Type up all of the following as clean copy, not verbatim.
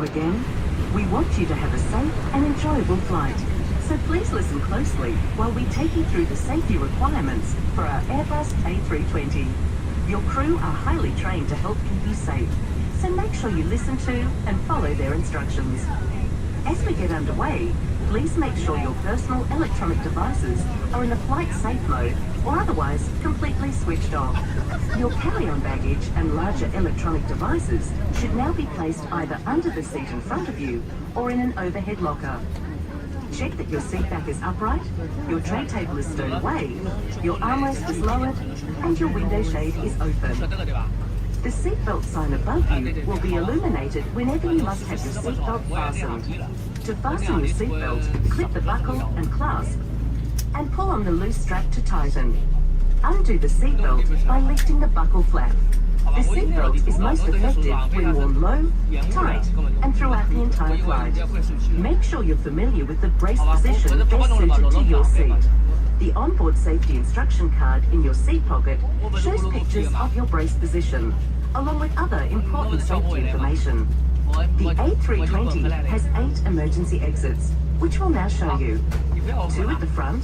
again. We want you to have a safe and enjoyable flight. So please listen closely while we take you through the safety requirements for our Airbus A320. Your crew are highly trained to help keep you safe, so make sure you listen to and follow their instructions. As we get underway, please make sure your personal electronic devices are in the flight safe mode or otherwise completely switched off. Your carry-on baggage and larger electronic devices should now be placed either under the seat in front of you or in an overhead locker. Check that your seat back is upright, your tray table is stowed away, your armrest is lowered, and your window shade is open. The seatbelt sign above you will be illuminated whenever you must have your seatbelt fastened. To fasten your seatbelt, clip the buckle and clasp, and pull on the loose strap to tighten. Undo the seatbelt by lifting the buckle flap. The seatbelt is most effective when worn low, tight, and throughout the entire flight. Make sure you're familiar with the brace position best suited to your seat. The onboard safety instruction card in your seat pocket shows pictures of your brace position, along with other important safety information. The A320 has 8 emergency exits, which we'll now show you. 2 at the front,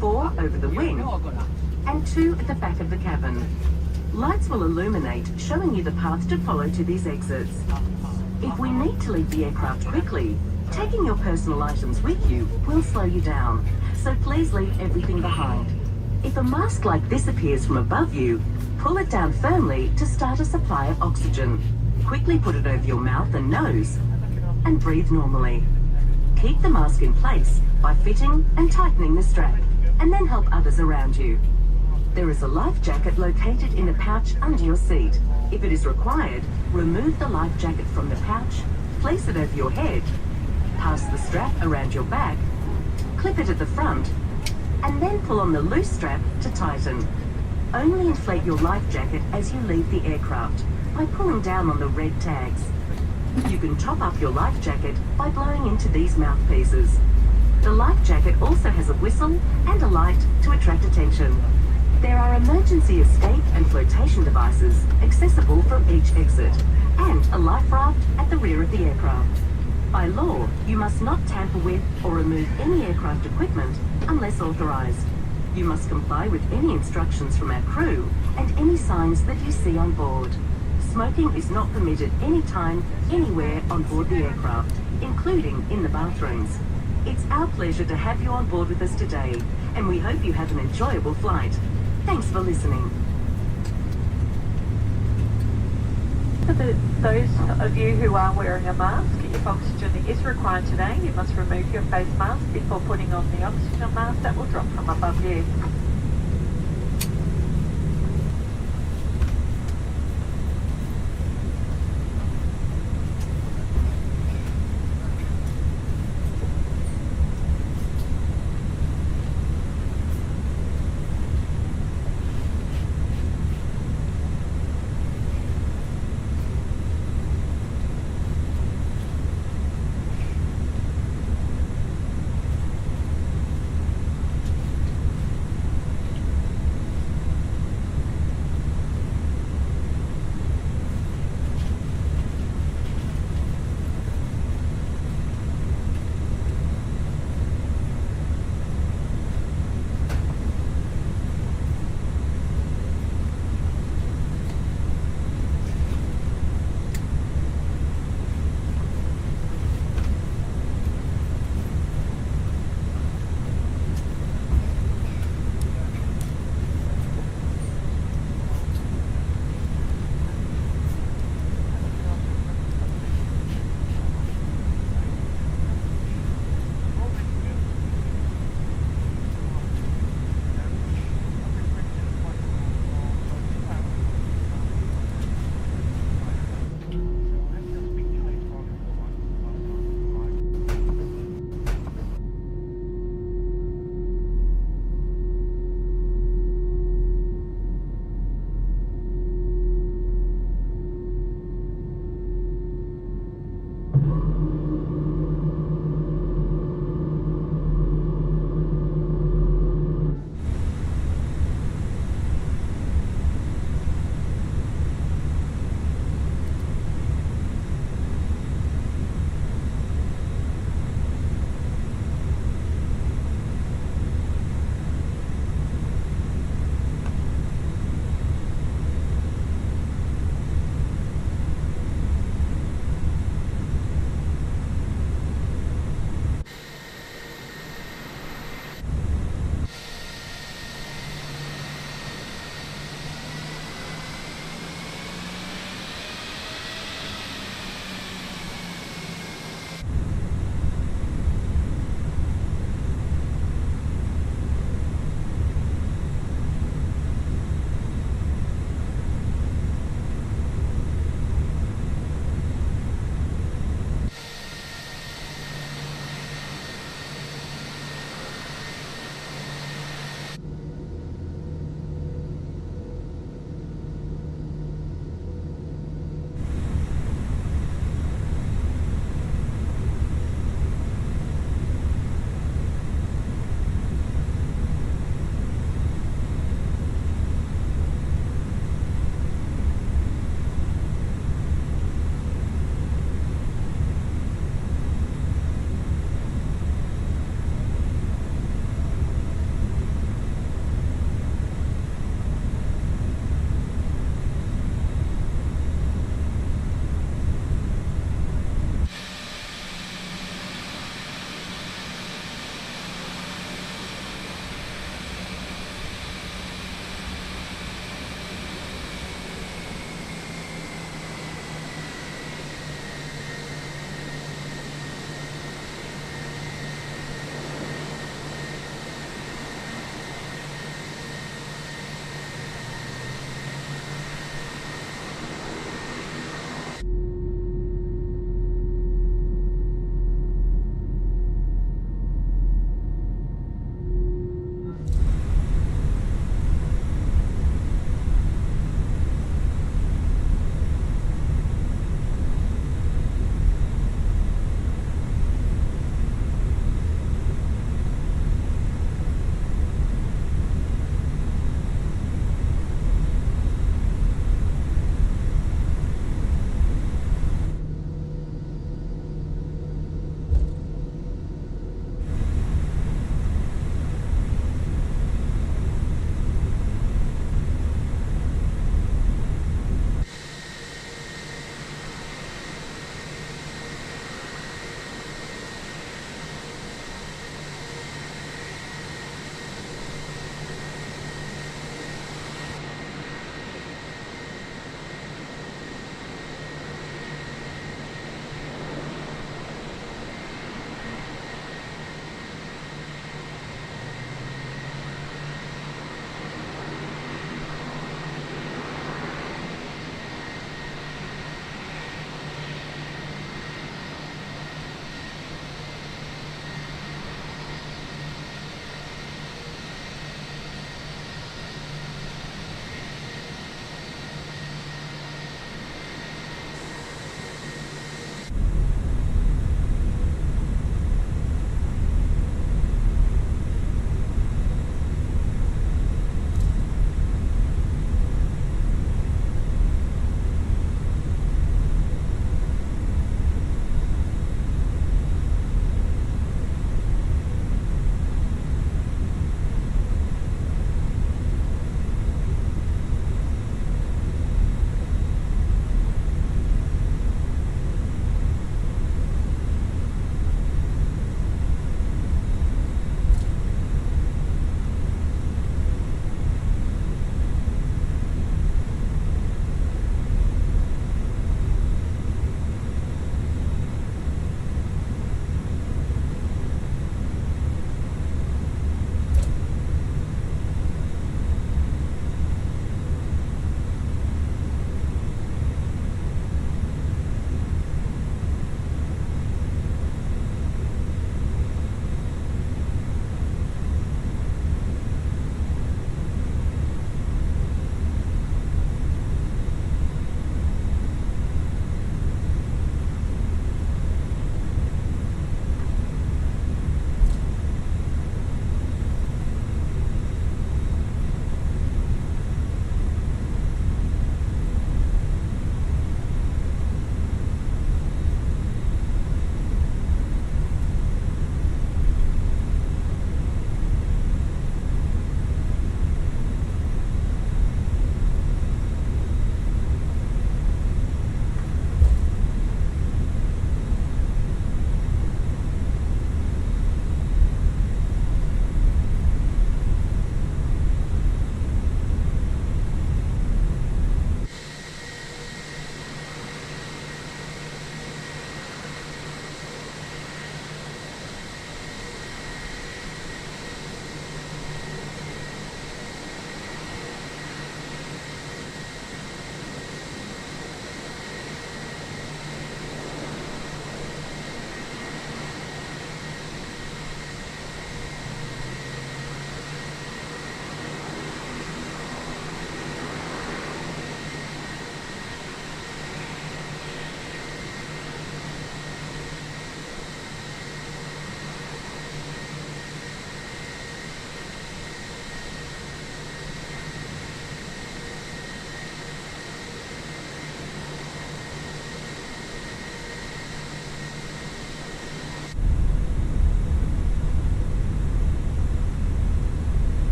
4 over the wing, and 2 at the back of the cabin. Lights will illuminate, showing you the path to follow to these exits. If we need to leave the aircraft quickly, taking your personal items with you will slow you down, so please leave everything behind. If a mask like this appears from above you, pull it down firmly to start a supply of oxygen. Quickly put it over your mouth and nose, and breathe normally. Keep the mask in place by fitting and tightening the strap, and then help others around you. There is a life jacket located in a pouch under your seat. If it is required, remove the life jacket from the pouch, place it over your head, pass the strap around your back, clip it at the front, and then pull on the loose strap to tighten. Only inflate your life jacket as you leave the aircraft by pulling down on the red tags. You can top up your life jacket by blowing into these mouthpieces. The life jacket also has a whistle and a light to attract attention. There are emergency escape and flotation devices accessible from each exit, and a life raft at the rear of the aircraft. By law, you must not tamper with or remove any aircraft equipment unless authorized. You must comply with any instructions from our crew and any signs that you see on board. Smoking is not permitted anytime, anywhere on board the aircraft, including in the bathrooms. It's our pleasure to have you on board with us today, and we hope you have an enjoyable flight. Thanks for listening. For those of you who are wearing a mask, if oxygen is required today, you must remove your face mask before putting on the oxygen mask that will drop from above you.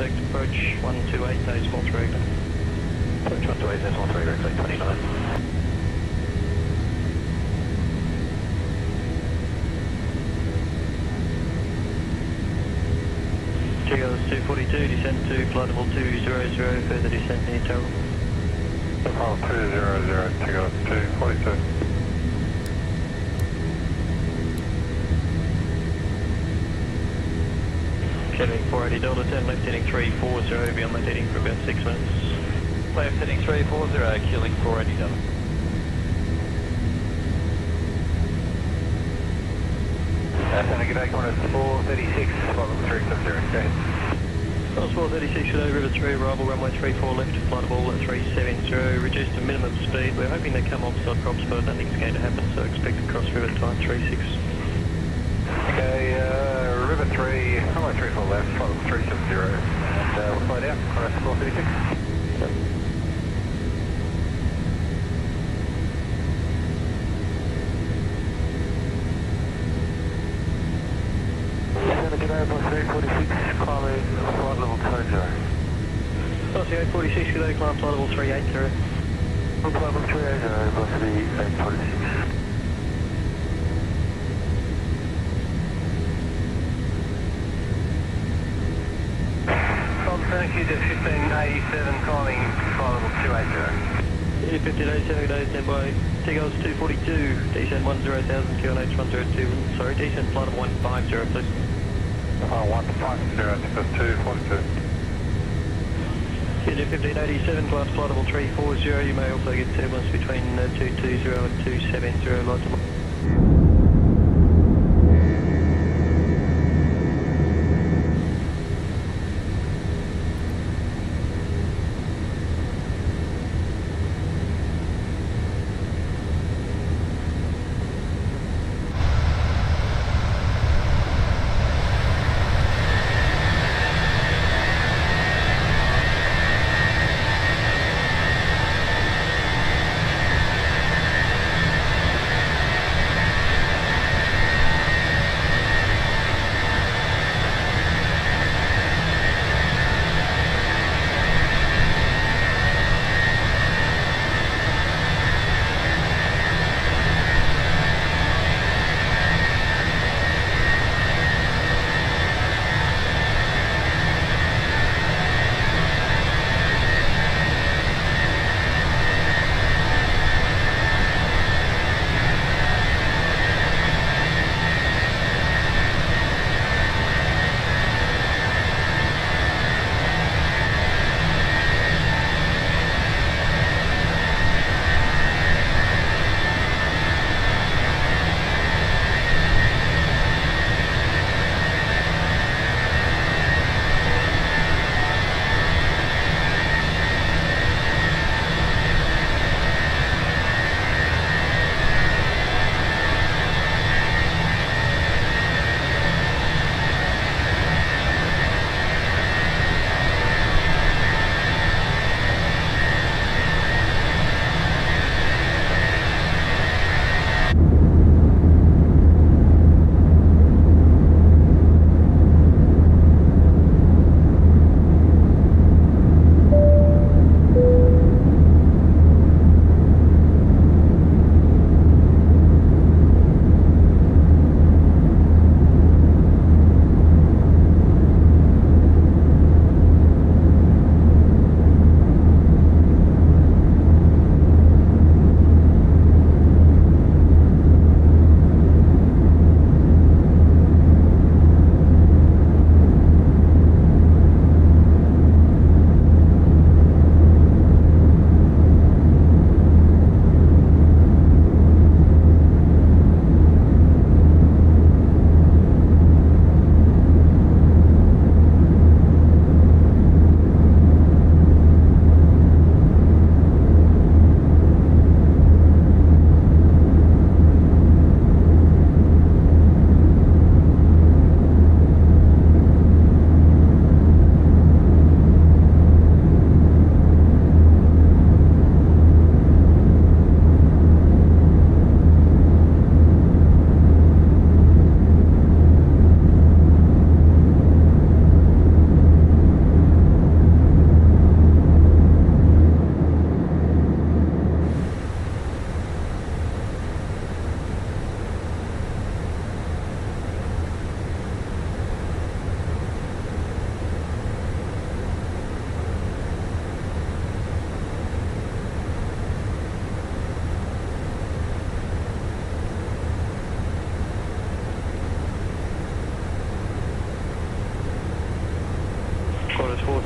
contact approach 128 decimal 3 regular. Approach 128 decimal 3 regular, 29. Tigers 242, descent to flight level 200, further descent near tower. Level 200, Tigers 242. Heading 480 Delta 10, left heading 340, beyond that heading for about 6 minutes. Left heading 340, killing 480 Delta. Santa G'day, corner 436, flight level 370, go ahead. Cross 436, G'day, River 3, arrival runway 34 left, flight level 370, reduced to minimum speed. We're hoping to come offside props, but I don't think it's going to happen, so expect to cross river time 36. Okay, River 3, runway 34 left, flight level 370, and we'll fly down, corner 436. G'day, Boss 346, climbing flight level 20. Aussie A46, G'day, climb flight level 380. Flight level 380, Boss A46. Thank you to 1587, climbing flight level 280. 1587, G'day, stand by. Tigers 242, descent 10,000, QNH 102, sorry, descent flight level 150, please. 150, Tigers 242. Kid 1587, class flight level 340, you may also get turbulence between 220 and 270, lights on.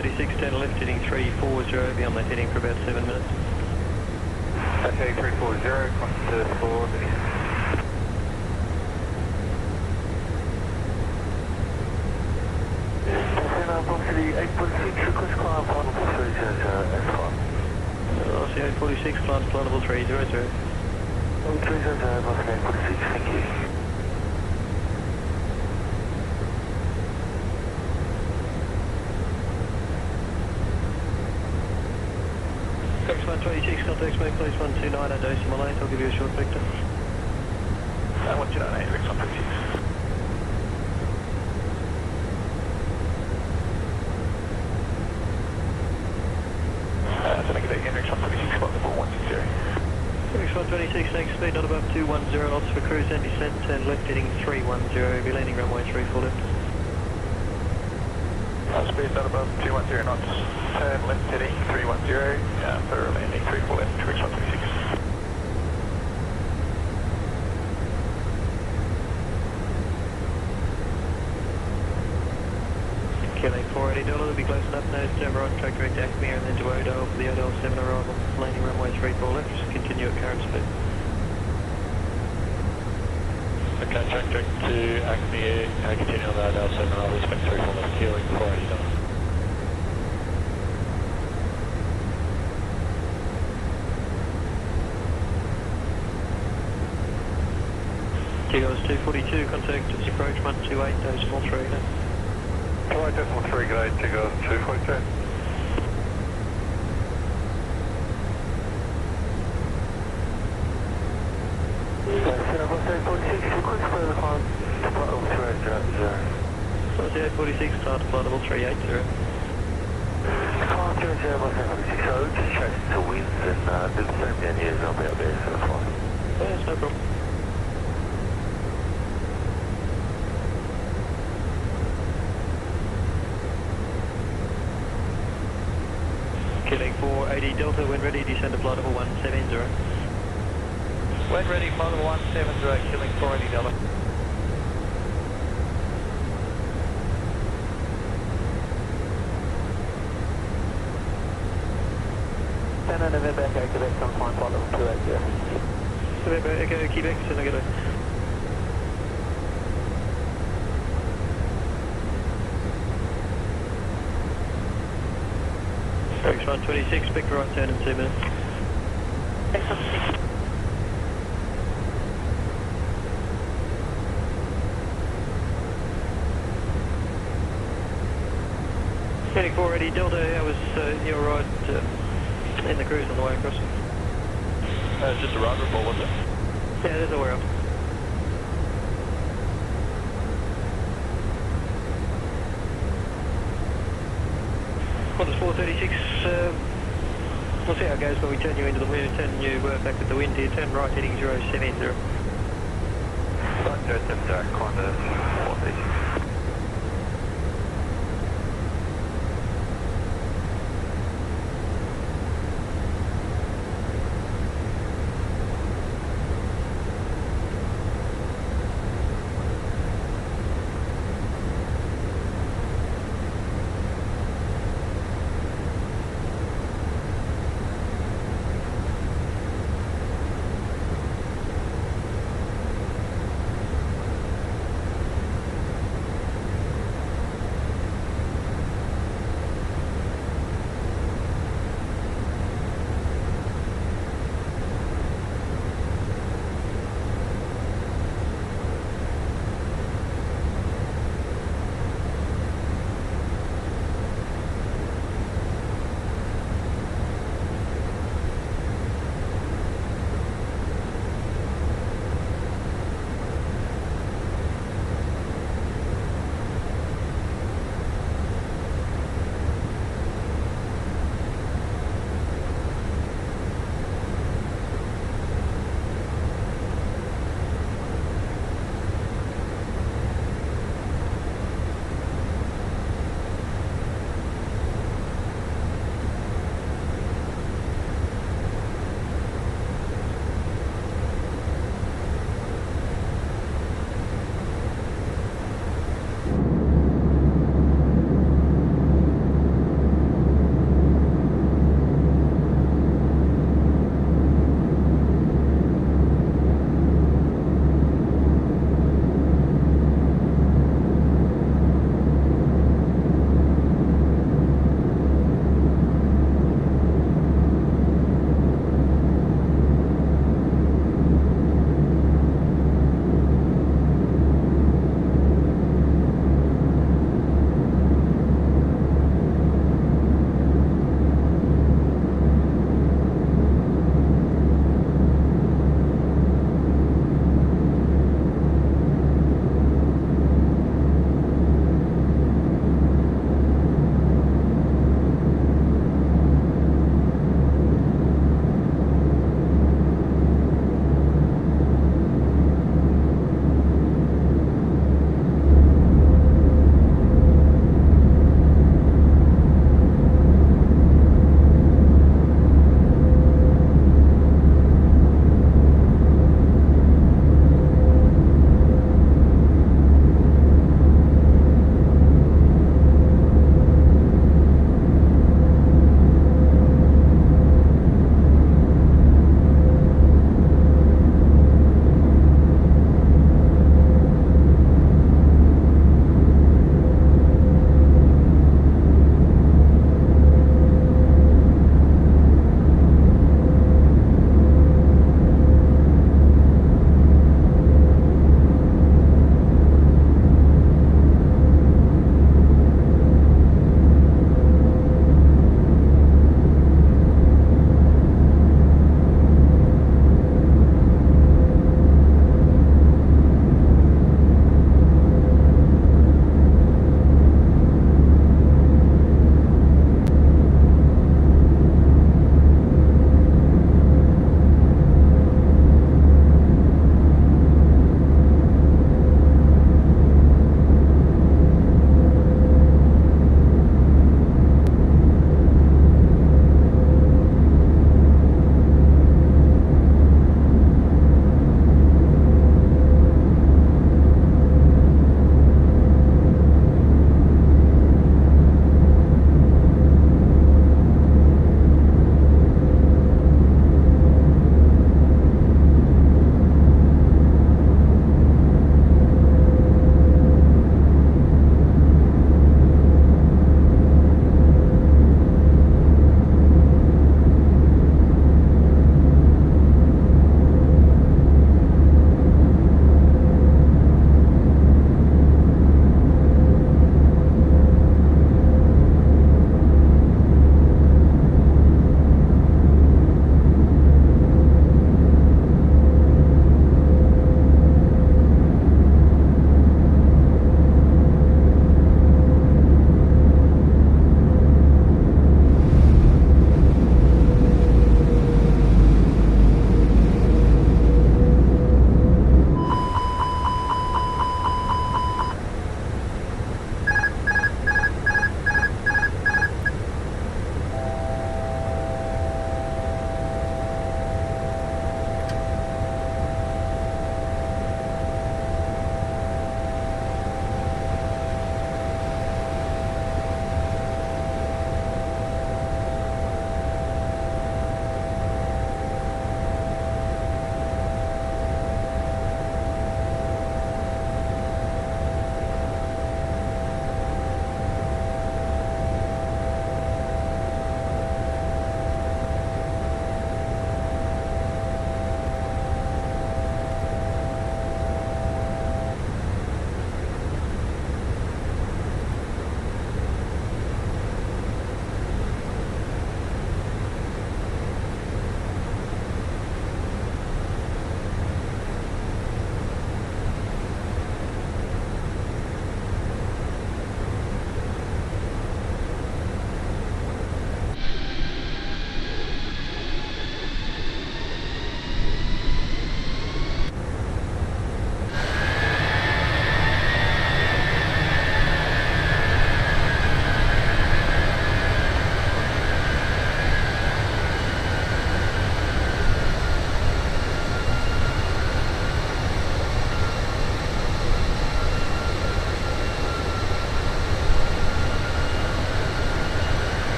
136, turn left heading 340, be on that heading for about 7 minutes. Okay, 340, contact 4, Velocity 8.6, request climb final 300, F5. Aussie 846, climb flight level 300. 300, Velocity 8.6, thank you. Cox 126, contacts me, please 129 at decimal 8, I'll give you a short vector. 129, Rex 126. Rex 126, next speed not above 210 knots for cruise and descent, turn left heading 310, be landing runway 34 left. Speed not above 210 knots, turn left heading 310, for landing 34 left, Rex 126. Killing 480 ADELA, will be close enough, nose turn right, track direct to Acme and then to Odell for the Odell 7 arrival, landing runway 34 left, just continue at current speed. Okay, track direct to Acme, continue on the Odell 7 arrival, expect 34 left, healing 480 ADELA. Kilos 242, contact approach 128, decimal 3 now. Alright, decimal 3, good day, Tigos 242. Aussie 846, start flight level 380. So just chasing to winds and do the same down here, I'll be out there, so that's fine. Yes, no problem. Killing 480 Delta, when ready, descend to flight level 170. When ready, flight level 170, killing 480 Delta. November Echo Quebec, on flight level 280. November Echo Quebec, send a good. Rex 126, expect right turn in 2 minutes. Rex 126. Heading 480 Delta, I was your right in the cruise on the way across. Just a ride report, was it? Yeah, there's a way up. Qantas 436, we'll see how it goes when we turn you into the wind, turn you back with the wind here, turn right heading 070. Right, 070, Qantas 436.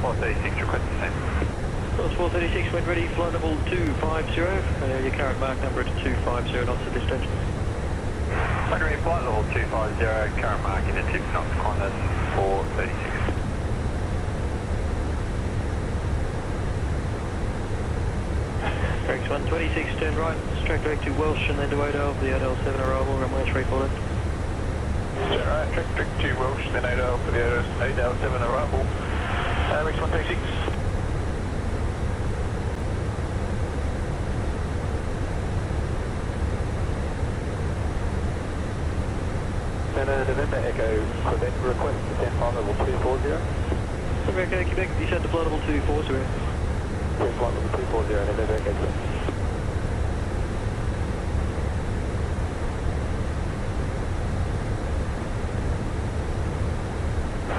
436, request descent. Cross 436, wind ready, flight level 250. Your current mark number at 250 knots at this stage. Wind ready, flight level 250, current mark in at 6 knots, Qantas 436. Correct 126, turn right, straight direct to Welsh and then to Odell for the Odell 7 arrival, runway 34 left. Turn right, direct to Welsh, then Odell for the Odell 7 arrival. Rex 136. November Echo, Quebec, request descent flight level 240. November Echo, Quebec, descent to flight level 240. Yes, flight level 240, November Echo.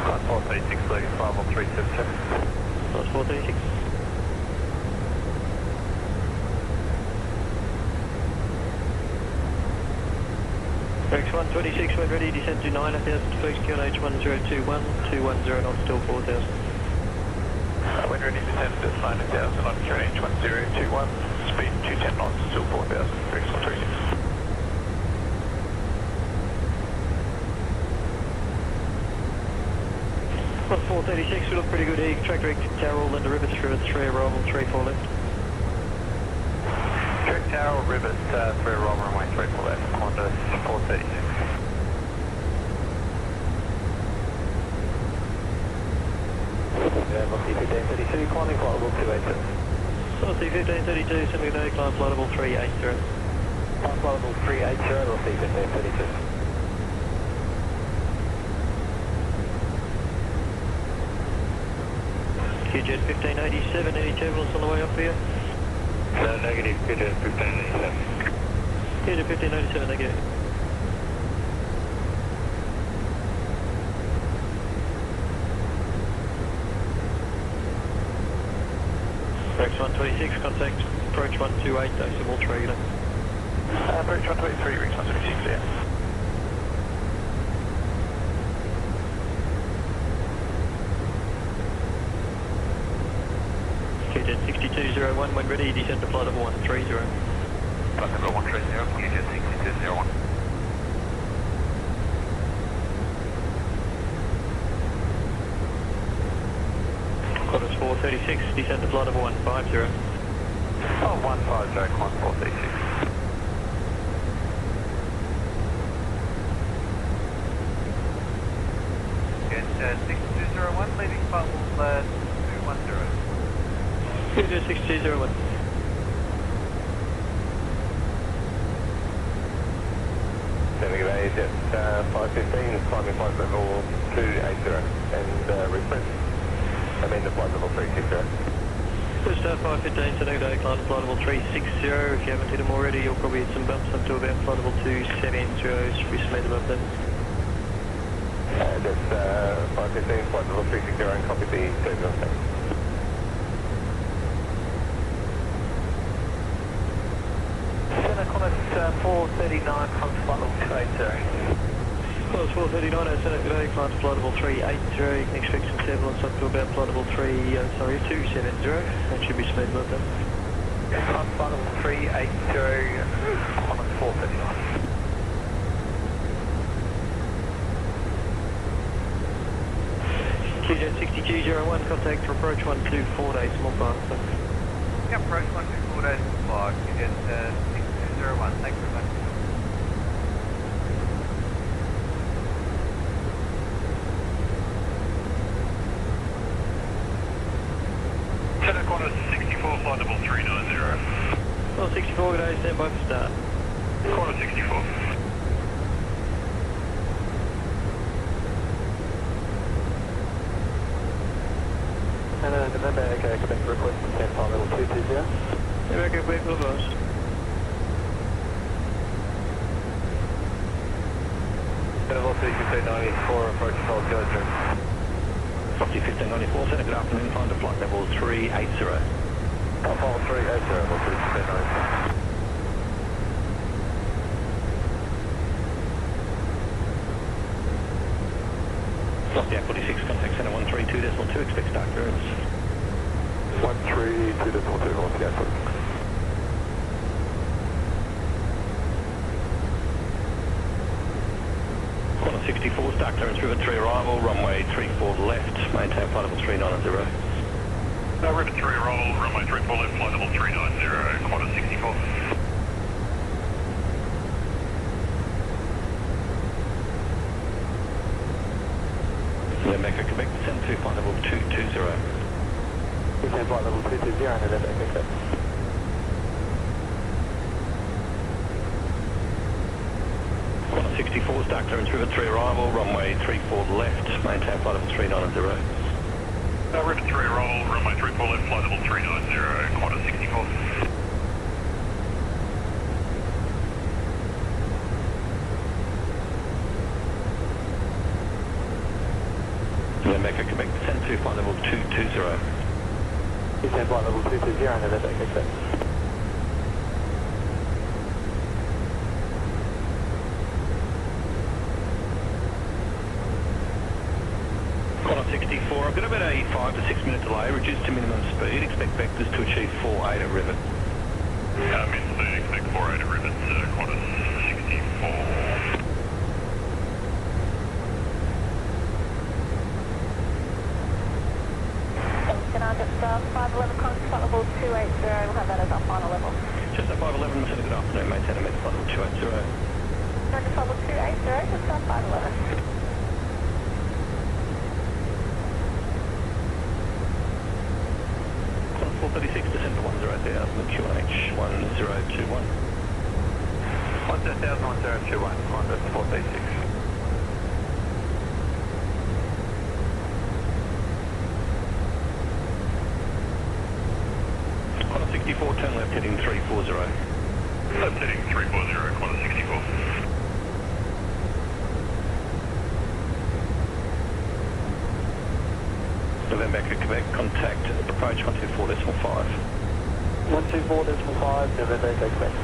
Flight 436, leading flight level 377. Flight 436. Rex 126, wind ready, descent to 9000, flex QNH 1021, 210 knots, still 4000. Wind ready, descent to 9000 on QNH 1021, speed 210 knots, still 4000, Rex 136. Flight 436, we look pretty good here, track direct to Carroll, then to Rivets, 3 arrival, 34 left. Direct Carroll, Rivets, 3 arrival, runway 34 left, Qantas 436. C1532, climbing flight level 280. C1532, semi day, climb flight level 380. Climb flight level 380, or C1532. QJet 1587, any turbulence on the way up here? No, negative, QJet 1587. QJet 1587, negative. Rex 126, contact approach 128, decimal regular. Approach 123, Rex 126, yeah. QJet 6201, when ready, descend to flight level 130. Flight level 130, QJet 6201. Qantas 436, descend to flight level 150. Oh, 150, Qantas 436. QJet 6201, leaving flight level 210. QJet 6201. Jet 515, climbing flight level 280, and request amend the flight level 360. First start 515, Sunday day, climb flight level 360. If you haven't hit them already, you'll probably hit some bumps up to about flight level 270, should be speed above that. That's 515, flight level 360, and copy the turbulence. Qantas 439, from flight level 280. Qantas 439, Sunday day, climb to flight level 380. You can expect some turbulence up to about flight level 270. That should be speed above that. Climb flight level 380, Qantas 439. QJet 6201, contact for approach 124 days, small faster. Yeah, approach 124 days flight, QJet 6201, thanks very much. Qantas 64, flight level 390. Well, 64, good day, stand by for start. Qantas 64. And November Echo, Quebec request descent flight level 220. November Quebec, Uluru. Level 1594, approach hold judgment. 1594, send a good afternoon, climb to flight level 380. Flight 380, level 1594. Aussie A46, contact center 132, 13.2, expect start clearance. 132.2, hold the gas. Quantum 64, start clearance, River 3 arrival, runway 34 left, maintain flight level 390. River 3 arrival, runway 34 left, flight level 390, quantum 64. Mecca, Quebec, descend to flight level 220. Descend flight level 220 and then Mecca. Quantum 64, start clearance, River 3 arrival, runway 34 left, maintain flight level 390. River 3 arrival, runway 34 left, flight level 390, quantum 64. Mecca, Quebec, descend to flight level 220. Descend flight level 220 and then Mecca. Quantum 64, I've got about a 5 to 6 minute delay, reduced to minimum speed, expect vectors to achieve 48 at Rivet. Min speed, expect 48 at Rivet, quantum 64. Can I just 511 contact flight level 280, we'll have that as our final level. Just at 511, good afternoon, maintain a flight level 280. Contact flight level 280, just 511. Quantum 436, descend to 10,000, QNH 1021. 10,1021, quantum 436. Quantum 64, turn left heading 340. Left heading 340, quantum 64. November, Quebec, contact approach 124.5. 124.5, November, Quebec.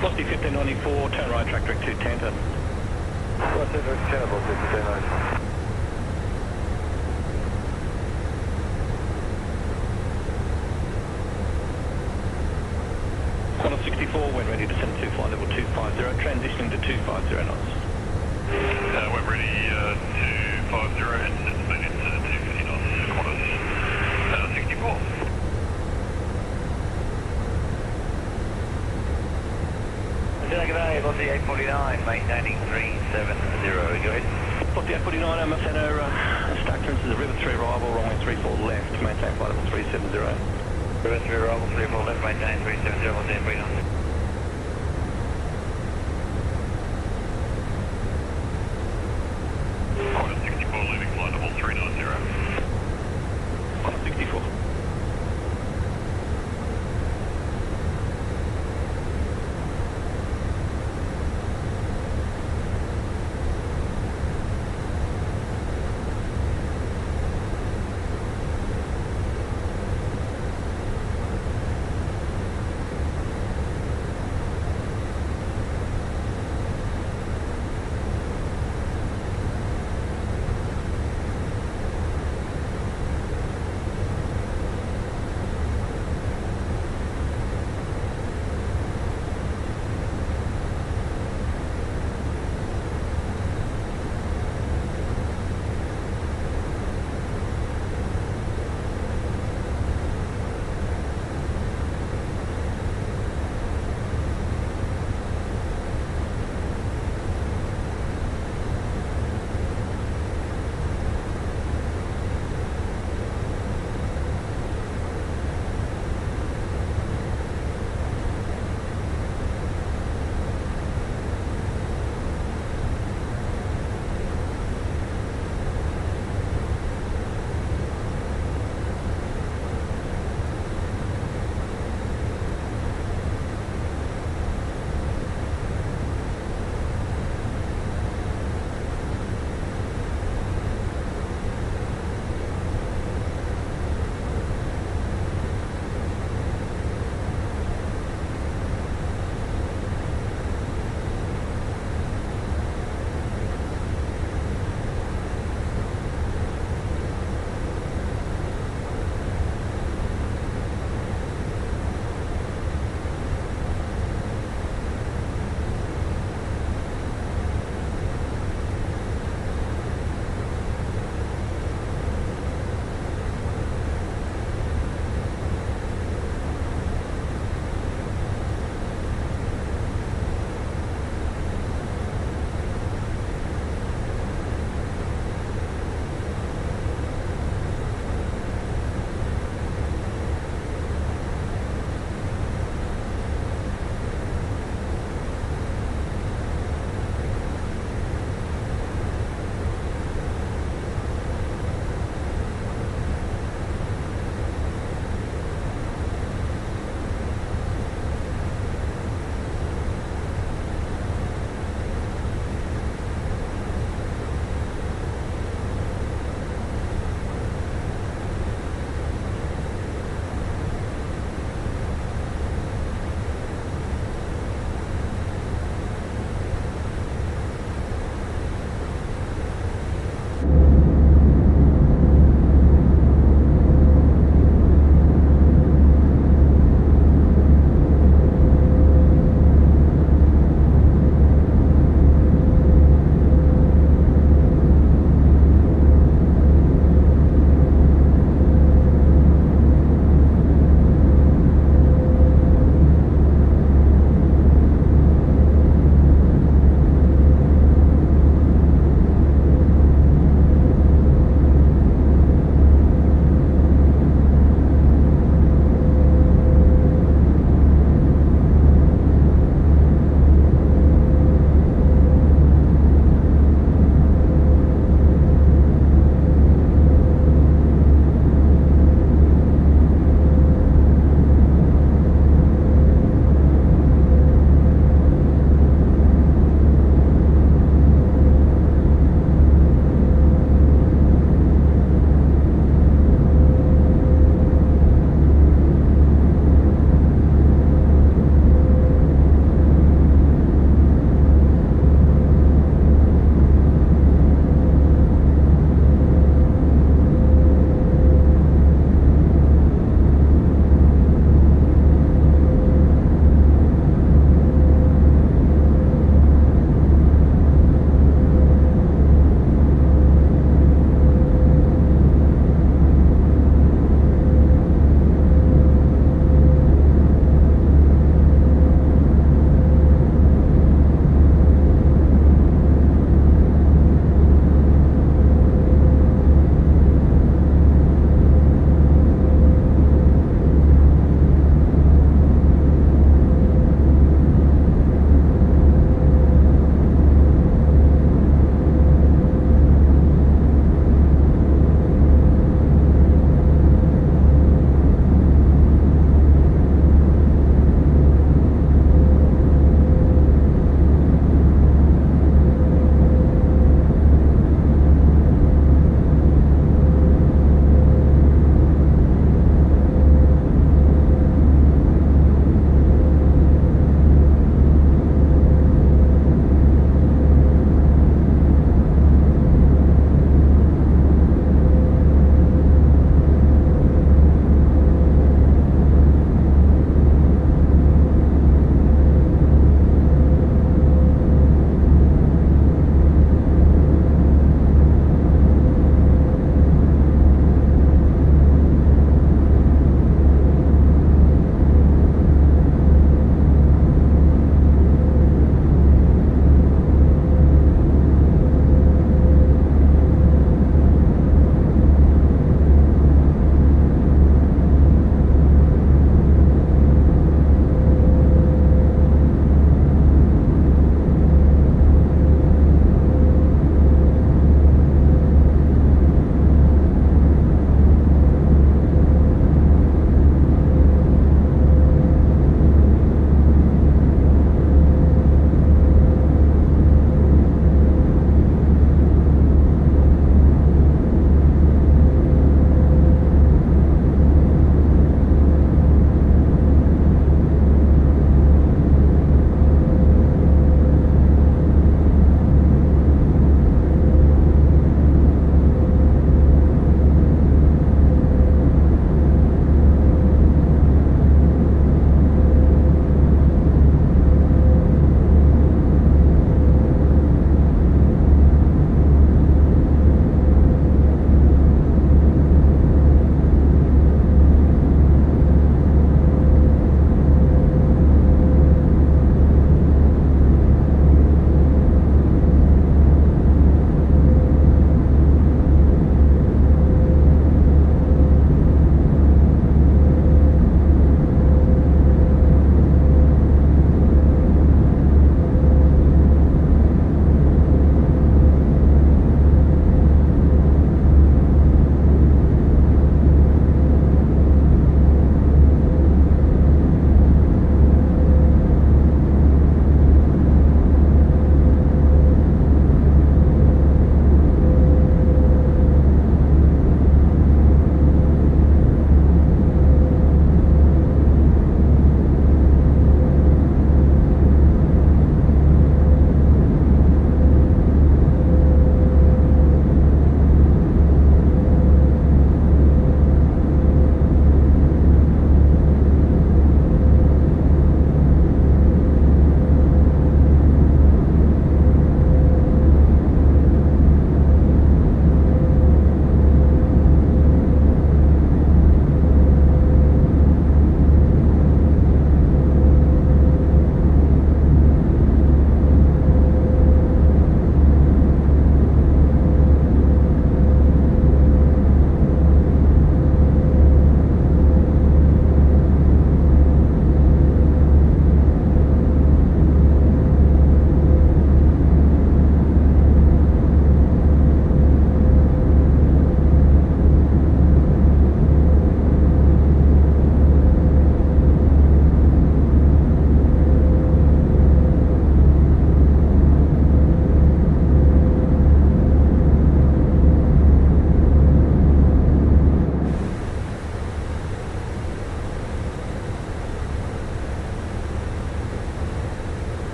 Aussie 1594, turn right, track direct to Tanta. What's it, terrible, 1590. Quantum 64, when ready to send to flight level 250, transitioning to 250 knots. We're ready, 250 and set speed into 250 knots, quantum 64. Good day, Aussie 849, maintaining 370, go ahead. Aussie 849, I'm at center, start clearance is a River 3 arrival, runway 34 left, maintain flight level 370. River 3 arrival, 34 left, maintain 370, Aussie 849. Quantum 64, leaving flight level 390. Quantum 64.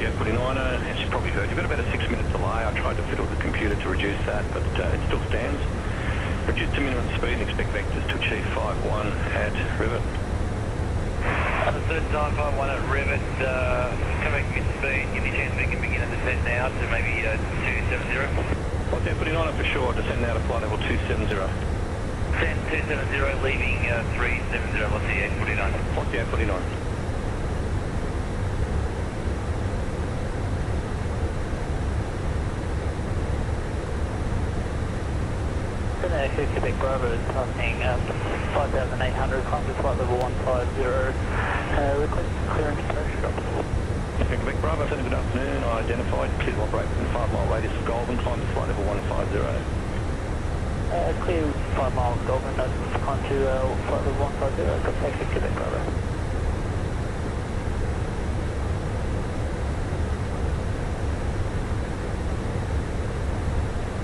Oscar 49er, as you probably heard, you've got about a 6-minute delay. I tried to fiddle the computer to reduce that, but it still stands. Reduce to minimum speed and expect vectors to achieve 5-1 at Rivet. Understood, 951 at Rivet, coming mid speed, give me a chance we can begin a descent now to maybe 270. Oscar 49er for sure, descend now to flight level 270. Descend 270, leaving 370, what's the A49? Oscar 49. Quebec Bravo is passing 5,800, climb to flight level 150, request clearance approach drop. Quebec Bravo, good afternoon. I identified clear to operate within 5-mile radius of Goulburn, climb to flight level 150. Clear 5 miles Goulburn, climb to flight level 150, contact Quebec Bravo.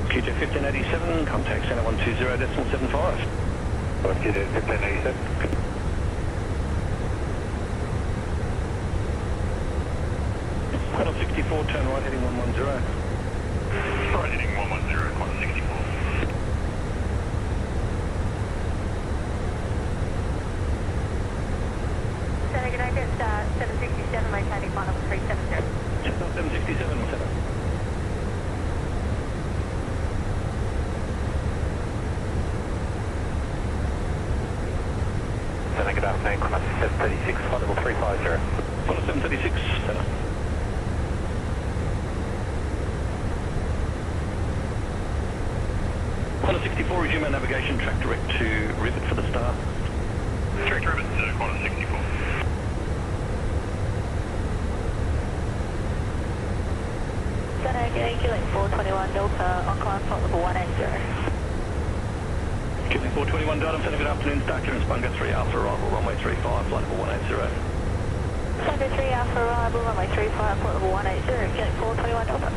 QJ 1587, contact center 120.75. QJ 1587. Quad 64, turn right heading 110. Right heading 110, quad 64. Center, good night, Jetstar 767, maintaining flight level 370. Jetstar 767, center. Good afternoon, Qantas 736, flight level 350. Qantas 736, center. Qantas 64, resume our navigation, track direct to Rivet for the start. Track to Rivet, Qantas 64. Center, getting QLink 421 Delta, on climb flight level 180. QLink 421 Delta, center, good afternoon, start clearance Bunga 3 Alpha, arrival runway 35, flight level 180. Bunga 3 Alpha, arrival runway 35, flight level 180, QLink 421 Delta.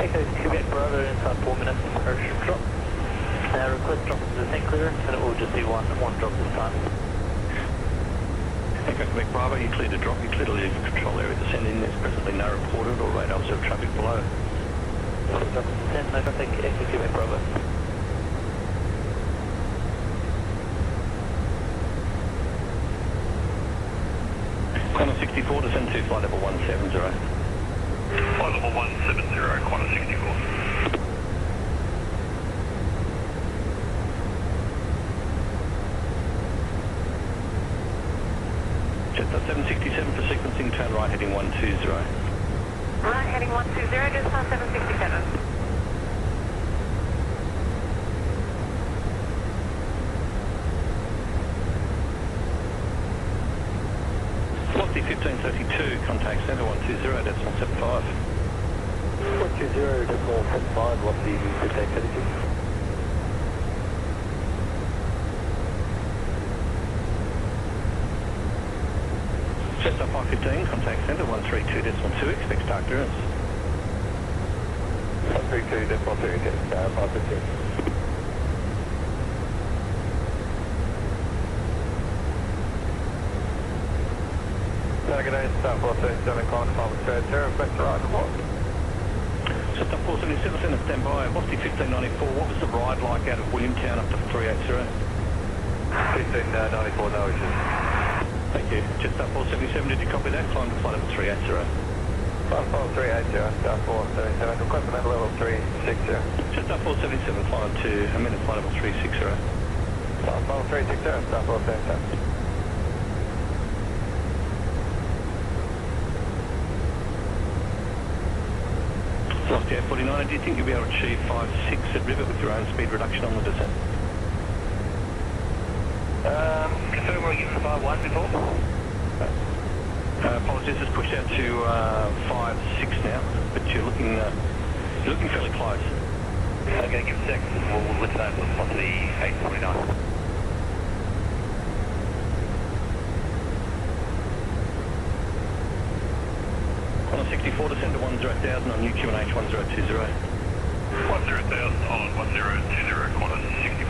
Echo Quebec Bravo inside 4 minutes, parachute drop. Request drop to descent clearance, and it will just be one drop this time. Echo Quebec Bravo, you clear to drop, you clear to leave the control area descending. There's presently no reported or radar observed traffic below. Drop to descent, no traffic, Echo Quebec Bravo. Qantas 64, descend to flight level 170. Flight level 170, Qantas 64. Jetstar 767 for sequencing, turn right heading 120. Right, heading 120, Jetstar 767. Velocity 1532, contact center 120.75. 120.75, velocity 1532. Jetstar 515, contact center 132.2, expect start clearance. 132.2, Jetstar 515. Good day, Jetstar 477, climb to 530, request to ride report. Jetstar 477, center standby, velocity 1594, what was the ride like out of Williamtown up to 380? 1594, no issues. Thank you. Jetstar 477, did you copy that? Climb to flight level 380. Flight level 380, Jetstar 477, request to level 360. Jetstar 477, climb to amended flight level 360. Flight level 360, Jetstar 477. Velocity 849, do you think you'll be able to achieve 5.6 at Rivet with your own speed reduction on the descent? Confirm we're given 5-1 before? Apologies, it's pushed out to 5.6 now, but you're looking fairly close. Okay, give us a sec. We'll lift that onto the 849. On 64, descend to 10,000 on UQ and H1020. 10,000 on 1020, Qantas 64.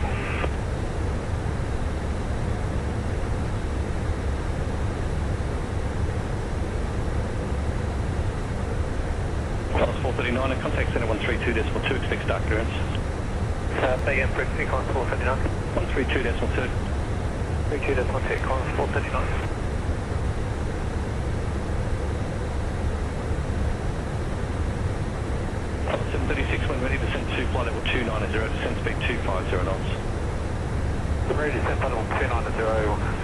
Class 439 and contact center 132.2, expect start clearance. Say again, Breathtaking, Class 439. 132.2. 32.2, Class 439. Class 736, when ready, descend to flight level 290, descend speed 250 knots. Ready to descend flight level 290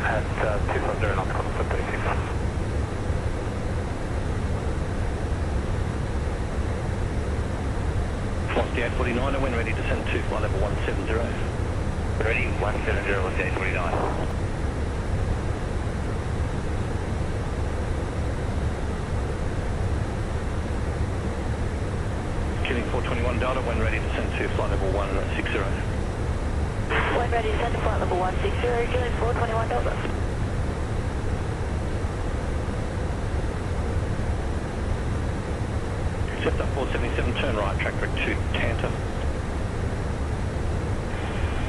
at 250 knots, Class 736. Aussie A320, when ready, descend to flight level 170. Ready, 170, Aussie A320. Killing 421 Delta, when ready, descend to flight level 160. When ready, descend to flight level 160, killing 421 Delta. Jetstar 477, turn right, track back to Tanta.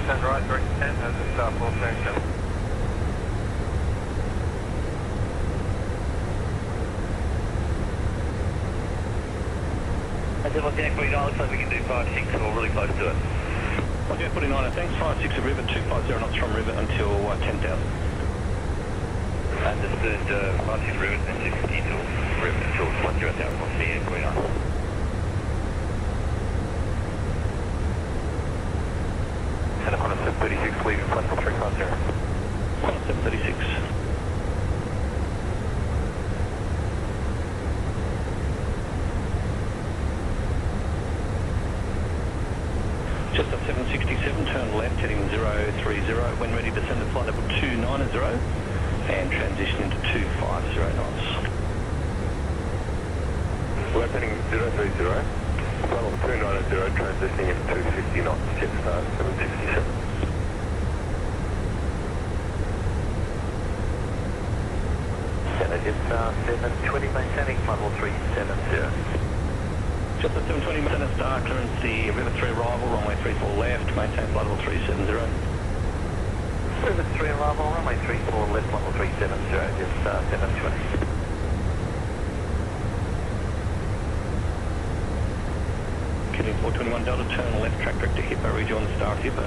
Turn right, direct to Tanta, Jetstar 477. I said, Aussie A320, looks like we can do 5-6 or really close to it. Aussie A320, thanks, 56 at river, 250 knots from river until 10,000. Understood, 5-6 rivet and 250 till rivet until 10,000, Aussie A320. And a 736, leaving flight level 350. 736. Just up 767, turn left, heading 030. When ready, descend to flight level 290 and transition into 250 knots. Left heading 030, flight level 290, transitioning into 250 knots, Jetstar 767. Jetstar 720, maintaining flight level 370. Just at 720, maintain star clearance the river 3 arrival, runway 34 left, maintain flight level 370. River 3 arrival, runway 34 left, flight level 370, Jetstar 720. Killing 421 Delta, turn left, track back to Hippo, rejoin the star Hippo.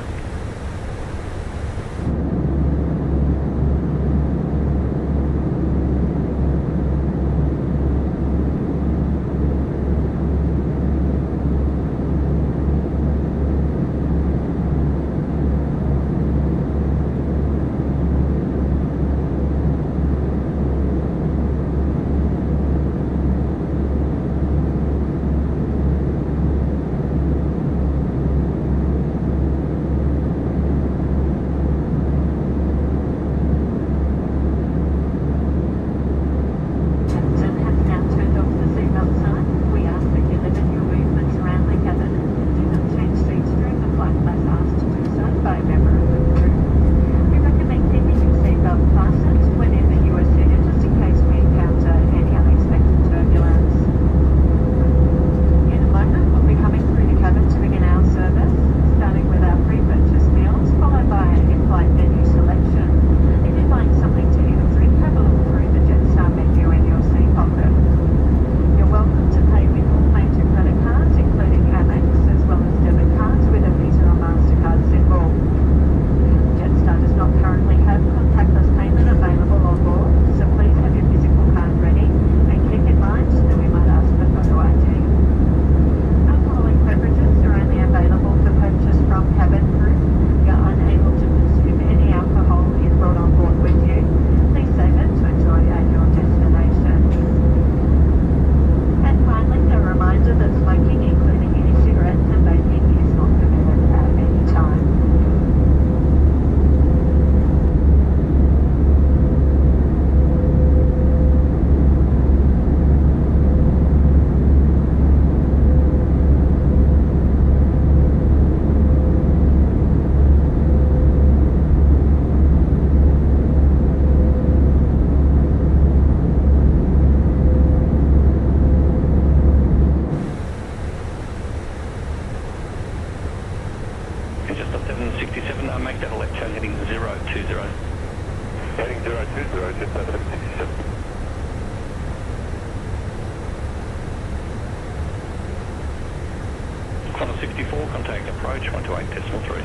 Qantas 64, contact approach 128.3.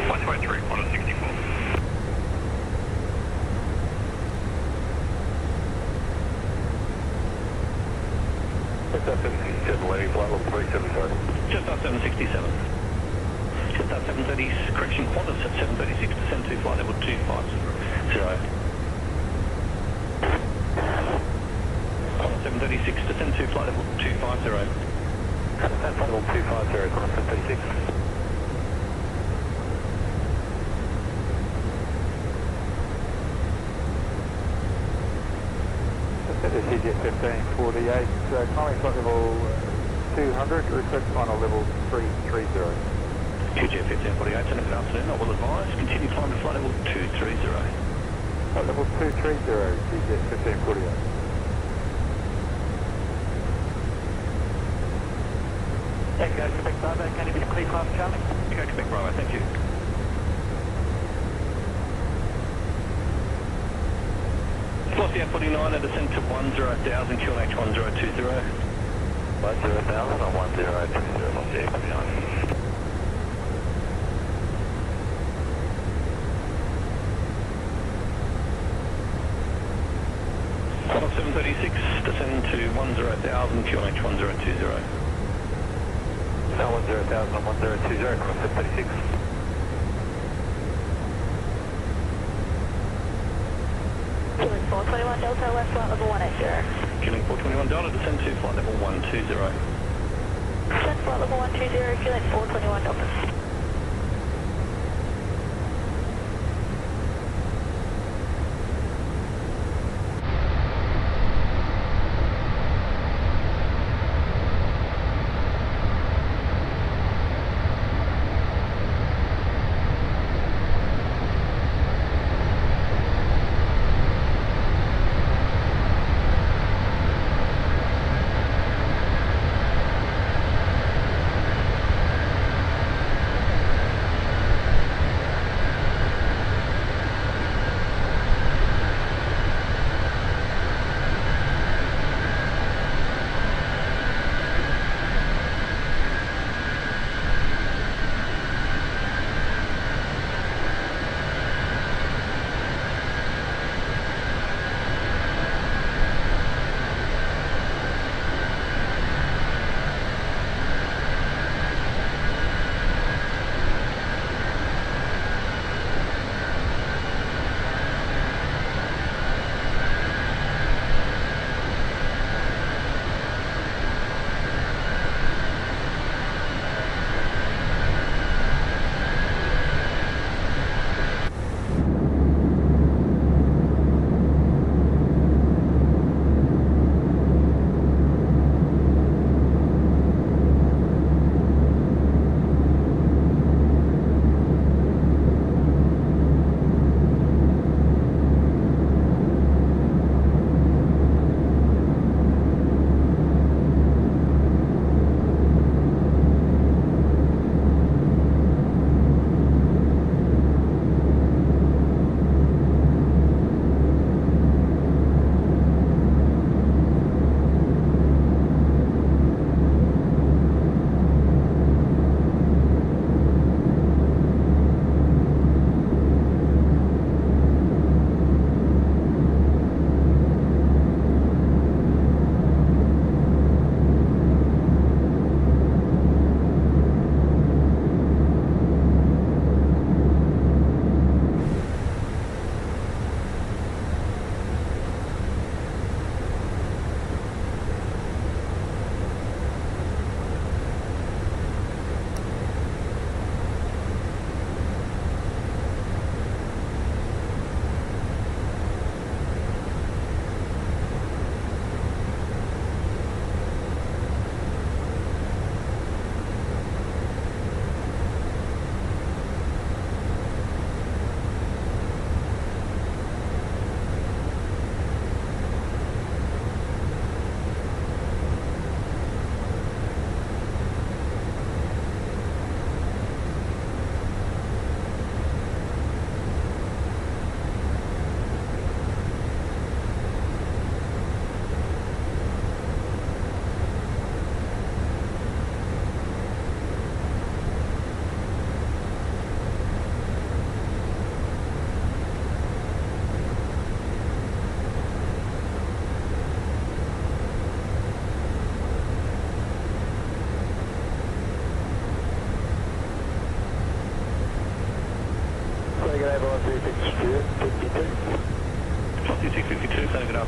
123, Qantas 64. Jetstar 767, landing flight level 370. Jetstar 767. Jetstar 730, correction, Qantas at 736, descend to flight level 250. Qantas 736, descend to flight level 250. Flight level 250, Qantas 736. CJ 1548, climbing flight level 200, request final level 330. QJ 1548, good afternoon, I will advise, continue climb to flight level 230. Flight level 230, CJ 1548. Echo Quebec Bravo, can you be clear climb Charlie? Echo Quebec Bravo, thank you. Velocity at 49 and descend to 10,000, QNH 1020. 10,000 or 1020, Velocity at 49. Qantas 736, descend to 10,000, QNH 1020. Now 10,000 and 1020, Qantas 736. Killing 421 Delta, left flight level 180. Killing 421 Delta, descend to flight level 120. Descend flight level 120, killing 421 Delta.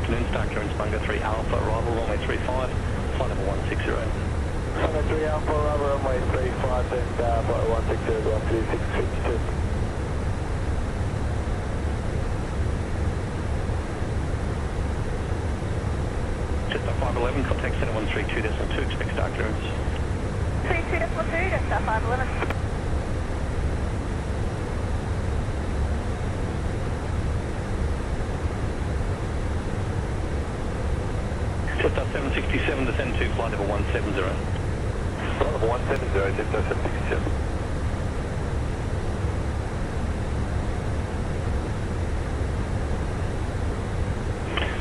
afternoon, start clearance Bunga 3 Alpha, arrival runway 35, flight level 160. Bunga 3 Alpha, arrival runway 35 and flight 160, going to 652. Jetstar 511, contact center 132.2, expect start clearance. 32.2, Jetstar 511. Jetstar 767, descend to flight level 170. Flight level 170, Jetstar 767.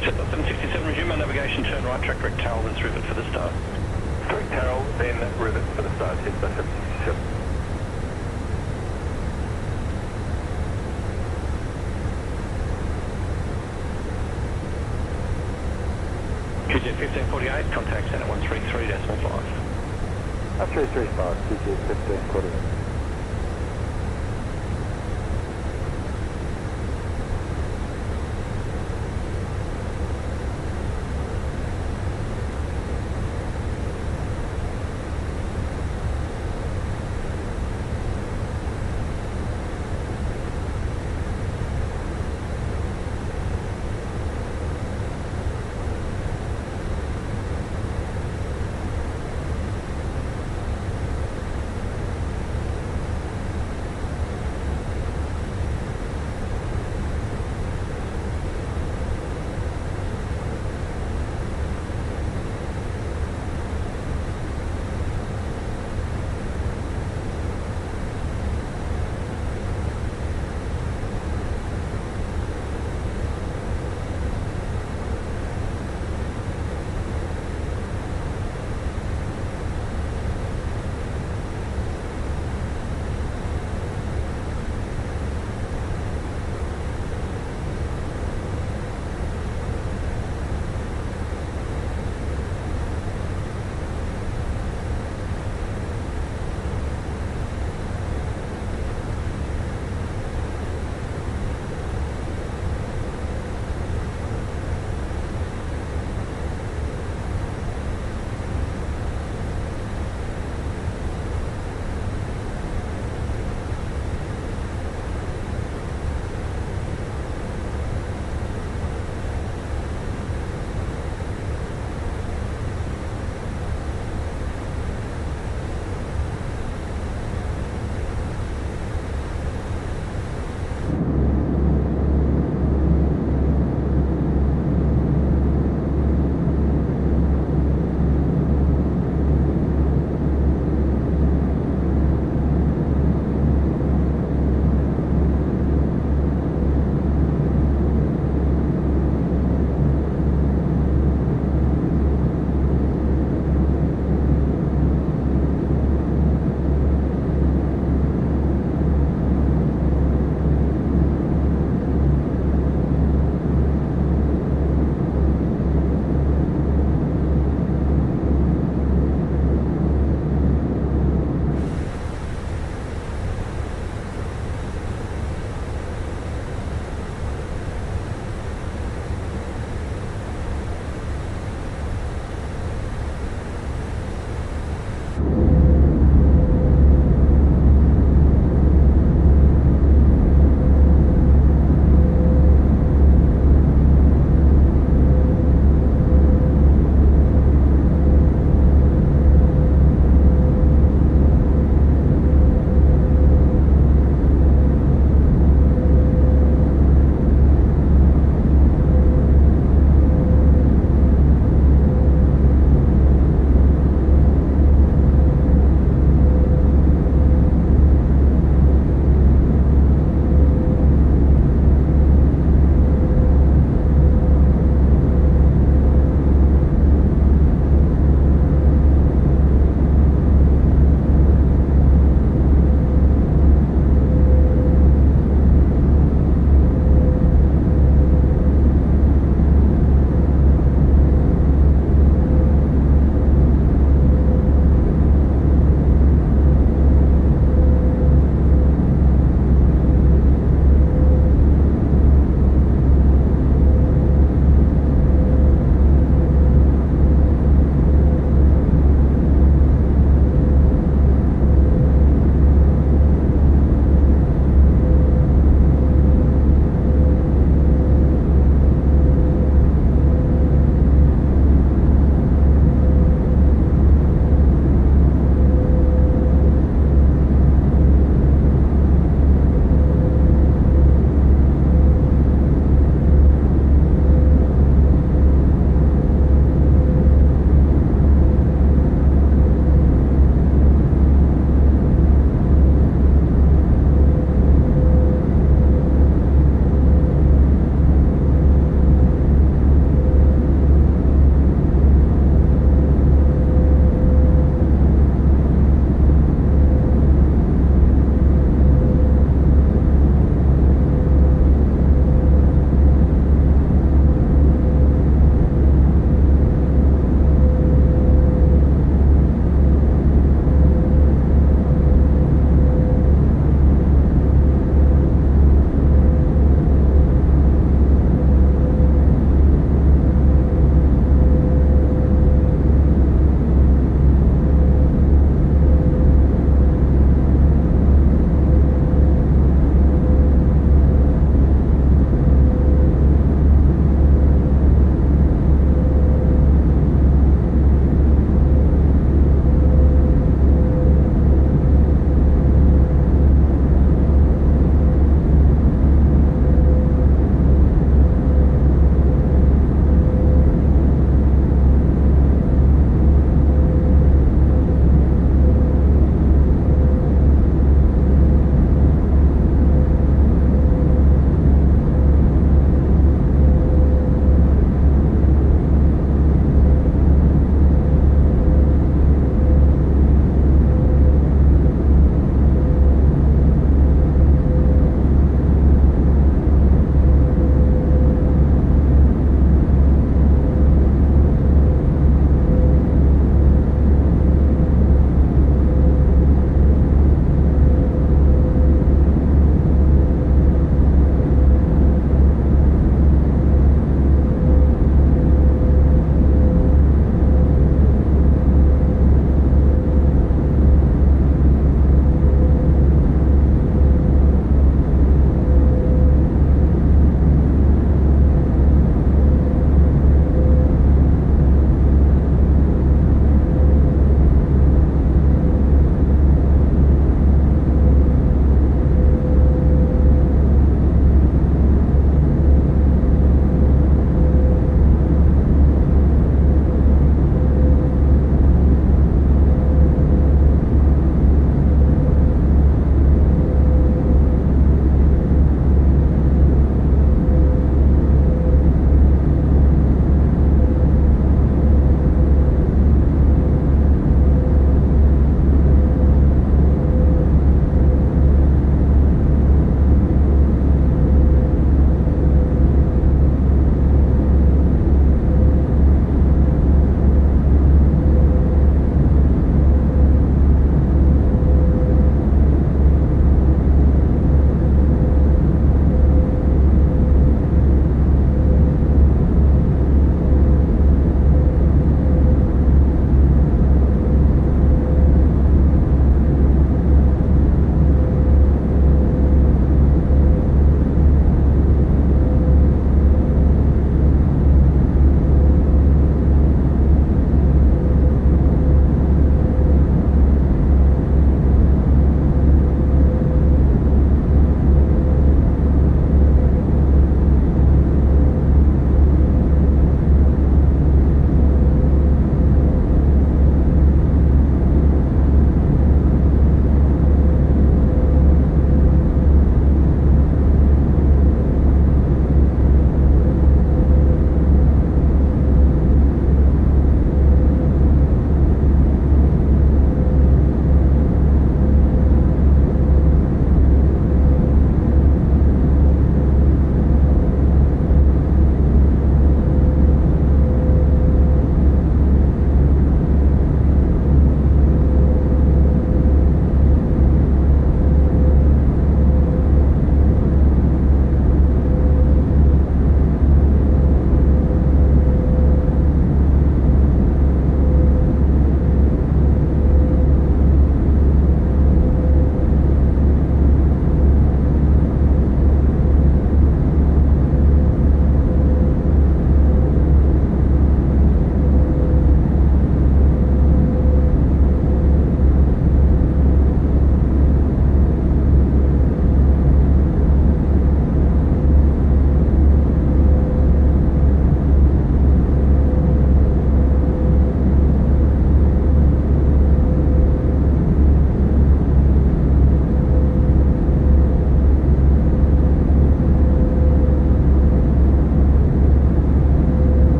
Jetstar 767, resume our navigation, turn right, track correct tail, then rivet for the start. Correct tail, then rivet for the start, Jetstar 767. QZ 1548, contact center 133.5. 335, QZ 1548.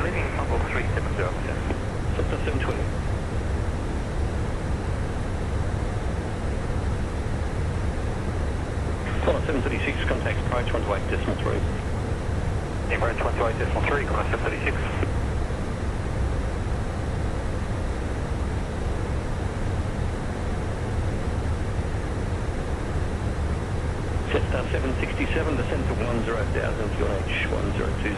leaving level 370, yeah. Jetstar 720. Flight 736, contacts approach 128.3. Emirates 128.3, Connor 736. Jetstar 767, descent to 10,000, QNH 1020.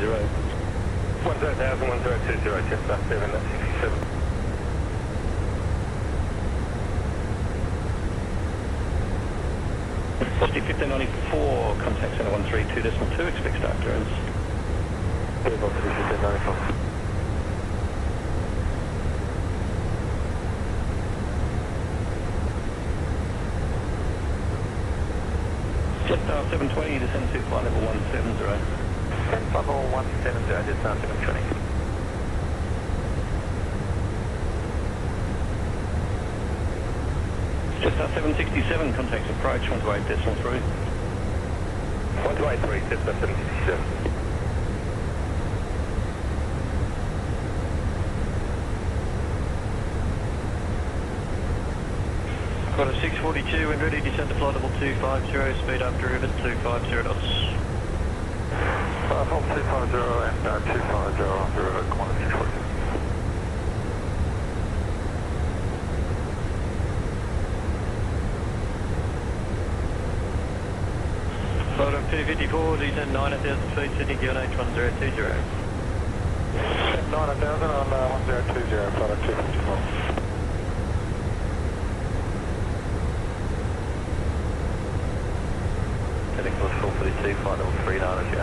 10,000, 1020, Jetstar 767. Aussie 1594, contact center 132.2, expect start clearance. Airbus 1594. Jetstar 720, descend to flight level 170. Descent level 170, Jetstar 720. Jetstar 767, contacts approach 128.3. 1283, Jetstar 767. Got a 642 when ready, descend to flight level 250, speed up to rivet 250 knots. Hold 250 and 250, rivet, quantity 642. Flight of 254, descend 9,000 feet, Sydney, QNH 1020. 9,000 on 1020, flight of 254. Technical 442, flight level 390.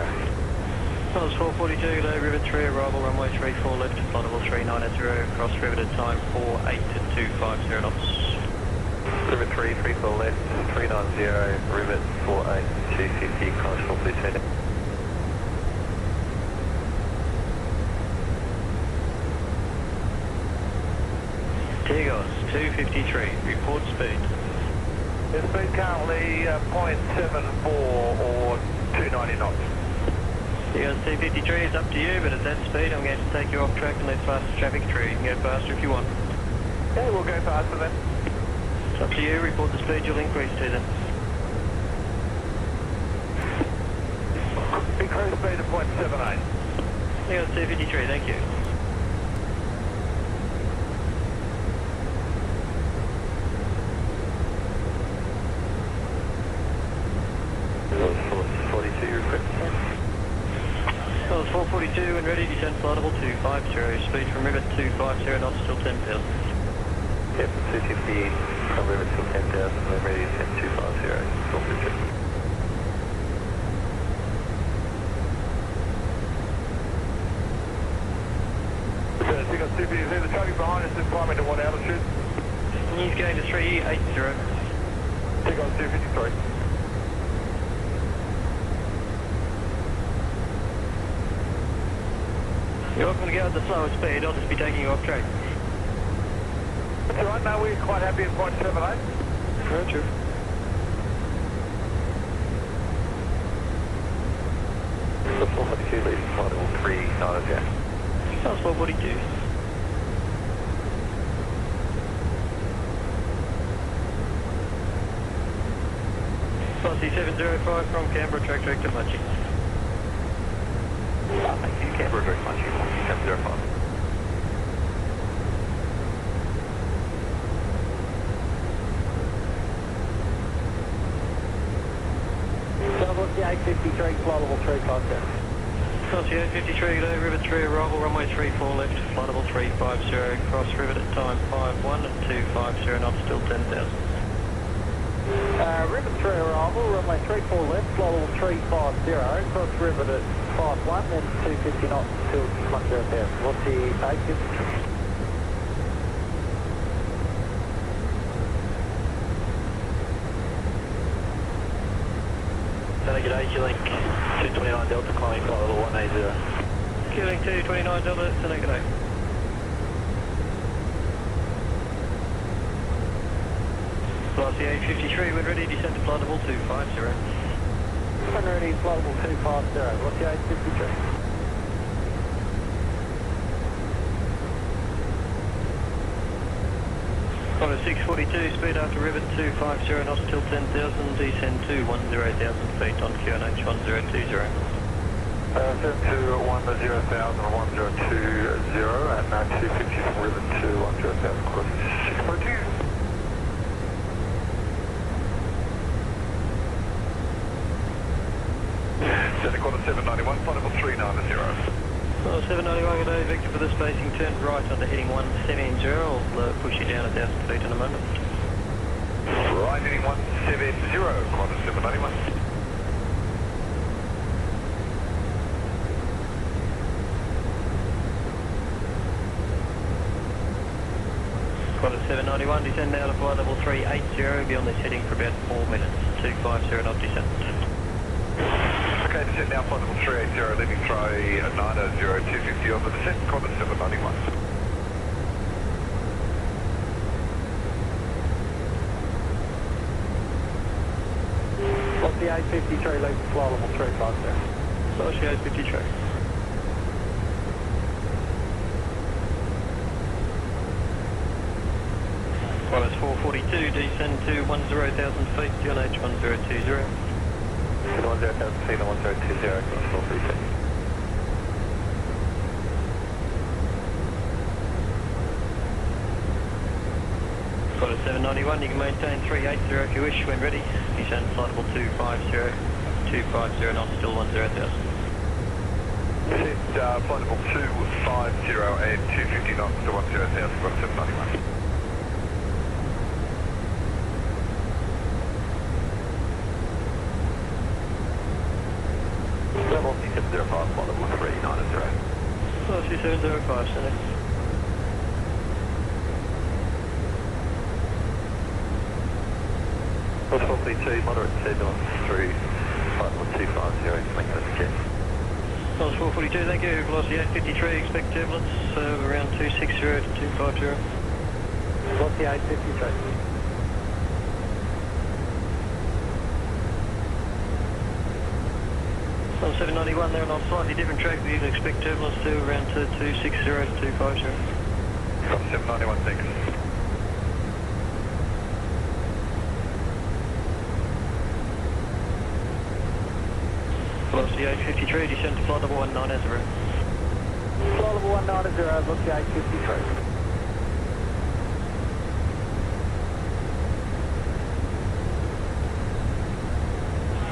Colours 442, today, rivet 3, arrival runway 34 left, flight level 390, cross rivet at time 48 to 250 knots. Rivet 3, 34 left, 390, rivet 48, 250, cross 442. Tigos 253, report speed. The speed currently 0.74 or 290 knots. Tigos 253 is up to you, but at that speed I'm going to take you off track and let faster traffic through. You can go faster if you want. Okay, we'll go faster then. It's up to you, report the speed you'll increase to then. Increase speed to 0.78. Tigos 253, thank you. Colours 442 and ready, descend flight level 250, speed from rivet 250 knots till 10,000. Yep, 250 from rivet till 10,000, we're ready to send 250, 450. Tigos 250, the traffic behind us is climbing to what altitude? News going to 380. Tigos 253. You're welcome to go at the slower speed, I'll just be taking you off track. That's alright, no, we're quite happy at 0.78. Roger. The 442 leading flight level 390, yeah. Colours 442. Aussie 705 from Canberra, track direct to Munchie. Thank you, Canberra, direct Munchie, 705. Aussie A53, flight level 350. Aussie 853, today, rivet 3, arrival runway 34 left, flight level 350, cross rivet at time 51 at 250 knots till 10,000. Rivet 3 arrival, runway 34 left, flight level 350, cross rivet at 51, then 250 knots till 10,000. What's the A53? G'day, Q-Link 229 Delta, climbing flight level 180. Q-Link 229 Delta, Senate, g'day. Aussie 853, when ready, descend to flight level 250. When ready, flight level 250, what's the A53? Qantas 642, speed after rivet 250 knots till 10,000, descend to 10,000 feet on QNH 1020. 72 10,000 1020 and 250 from rivet to 10,000, Qantas 642. Qantas 791, flight level 390. Well, 791, good day, Victor for the spacing, turn right onto heading 170, I'll push you down 1,000 feet in a moment. Right heading 170, Qantas 791. Qantas 791, descend now to flight level 380, be on this heading for about 4 minutes, 250 knot descent. Okay, descent now, flight level 380, leaving try 900, 250 on the descent, Qantas 791. Aussie A320, leaving flight level 350. Aussie A320. Qantas 442, descend to 10,000 feet, QNH 1020. 10,000 feet and 1020, Qantas 442. Qantas 791, you can maintain 380 if you wish when ready. Descend flight level 250, 250 knots, still 10,000. Descent flight level 250 and 250 knots to 10,000, Qantas 791. Level 705, flight level 390. Aussie 705, Senate. Qantas 442, moderate turbulence through flight level 250, make that again. Qantas 442, thank you. Velocity 853, expect turbulence around 260 to 250. Aussie A320. On 791, they're on a slightly different track, but you can expect turbulence to around 260 to 250. Qantas 791, thanks. Velocity 853, descend to flight level 190. Flight level 190, Aussie A320.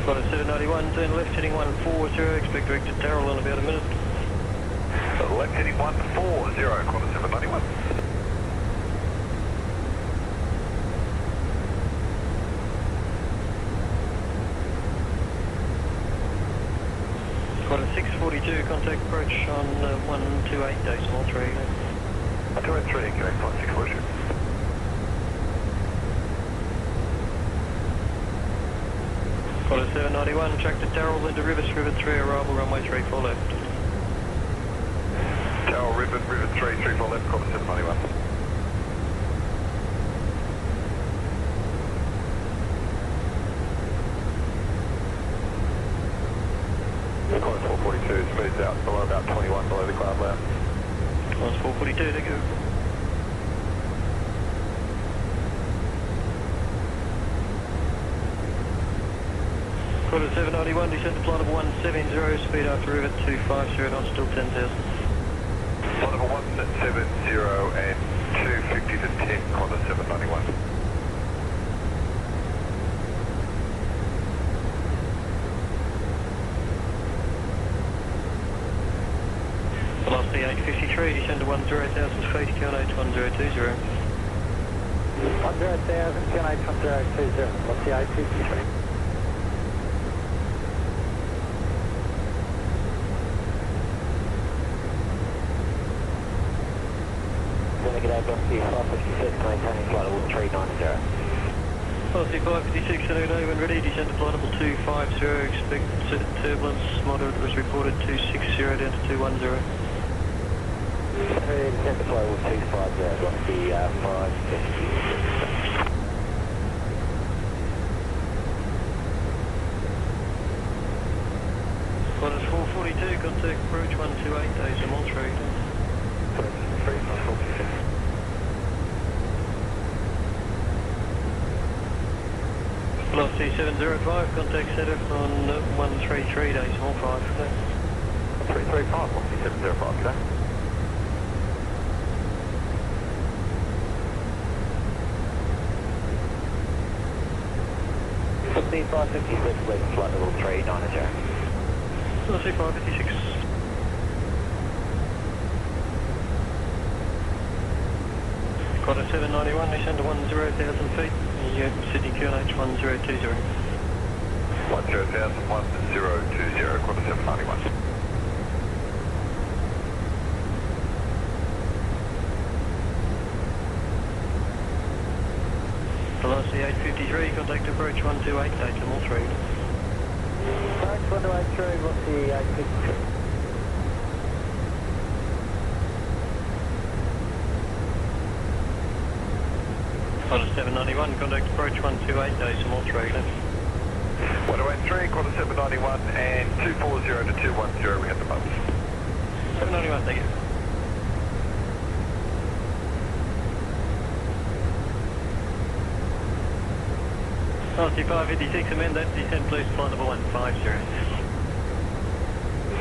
Qantas 791, turn left heading 140, expect directed Darrell in about a minute. Left heading 140, Qantas 791. Qantas 642, contact approach on 128.3. 283, correct, flight 642. Qantas 791, track to Darrell into Rivet 3, arrival runway 34 left. Tower Rivet 3, 34 left, Qantas 791. Qantas 442, smooths out below about 21 below the cloud layer. Qantas 442, thank you. Qantas 791, descend to flight level 170, speed after rivet 250 knots, still 10,000. Flight level 170 and 250 to 10, Qantas 791. Velocity 853, descend to 10,000 feet, QNH 1020. 10,000, QNH 1020, Aussie A320. G'day, Velocity 556, maintaining flight level 390. Velocity 556, good when ready, descend to flight level 250, expect turbulence, moderate was reported 260 down to 210. Descend to flight level 250, Velocity 550. Qantas 442, contact approach 128.3. 1705, contact setup on 133 decimal 5. 335, 1705, okay. Speed 556, left flight level 390. Aussie 556. Quarter 791, descend to 10,000 feet. Sydney QNH 1020. 10,000, 1020, quarter 791. Velocity 853, contact approach 128, decimal 3. Approach 128, velocity 853. Quarter 791, contact approach 128, decimal 3. 108.3, quarter 791 and 240 to 210, we have the bumps. 791, thank you. Aussie 556, amend that, descend please, flight level 150.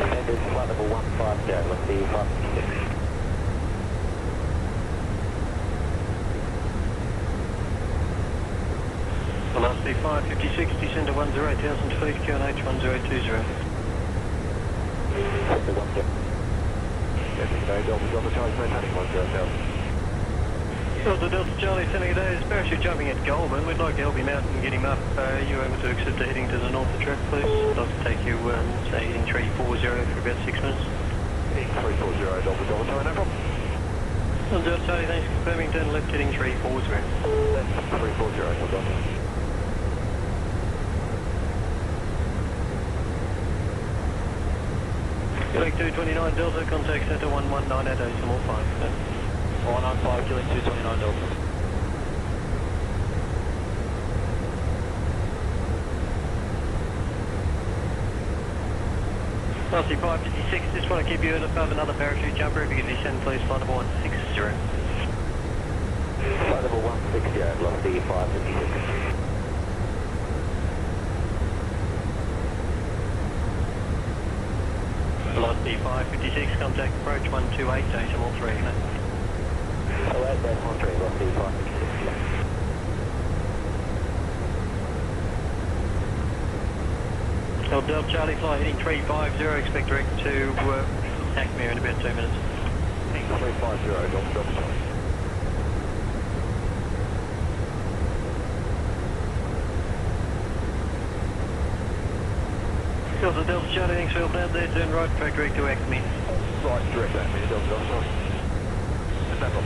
Amended, flight level 150, velocity 556. Velocity 556, descend to 10,000 feet, QNH 1020. Delta Charlie, maintaining 10,000. Delta Delta Charlie, sending a day, parachute jumping at Goulburn. We'd like to help him out and get him up. Are you able to accept the heading to the north of track, please? I'd like to take you, say, heading 340 for about 6 minutes. Heading 340, Delta Charlie, no problem. Delta Charlie, thanks for confirming, turn left, heading 340. That's 340, well done. Quebec 229 Delta, contact centre 119 at decimal 5. 195, Quebec 229 Delta. Aussie 556, just want to keep you above another parachute jumper. If you can descend, please, flight level 160. Flight level 160, velocity 556. Velocity 556, contact approach 128, decimal 3. 08, decimal 3, velocity 556. Delta Charlie, fly heading 350, expect direct to Acme in about 2 minutes. 350, Delta Charlie. Delta Delta Charlie, thanks for helping out there, turn right, track direct to Acme. Right, direct Acme, Delta Charlie. No problem.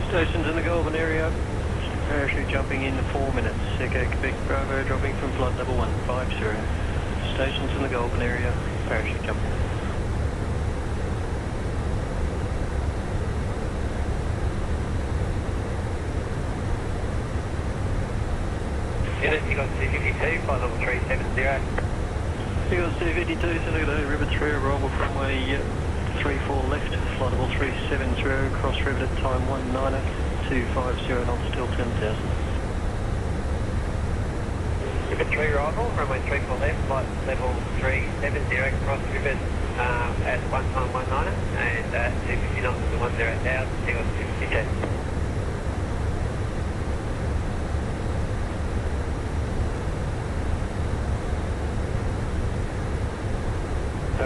Stations in the Goulburn area. Parachute jumping in 4 minutes. Echo Quebec Bravo dropping from flight level 150. Stations in the Goulburn area. Parachute jumping. Unit, you got C52, flight level 370. You got C52, Senator River 3, arrival from runway 34 left, flight level 370, cross rivet at time 190, knots till 10,000. Rivet 3 arrival, runway 34 left, flight level 370, cross rivet at 1 time 190 and 250 knots to 10,000, you got 250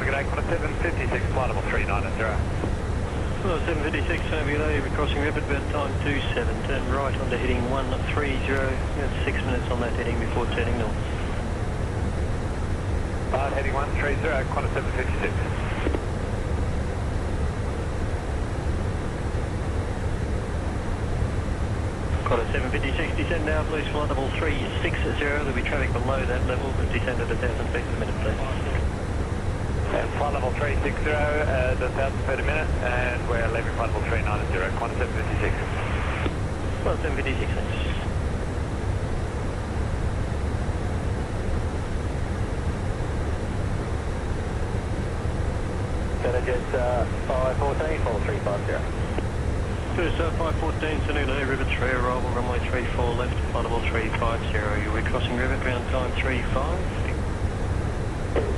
G'day, quarter 756, flight level 390. Well, 756, G'day, we're crossing Rivet about time 27, turn right onto heading 130, that's 6 minutes on that heading before turning north. Heading 130, quarter 756. Quarter 756, descend now please, flight level 360, there'll be traffic below that level, but descend at 1,000 feet per minute please. And flight level 360, the 1,000 feet a minute, and we're leaving flight level 390, quarter 756. Well, 756, thanks. Jets 514, 4350. Jetstar 514, sending today, Rivet 3, arrival runway 34 left, flight level 350. You'll be crossing Rivet, ground time 35.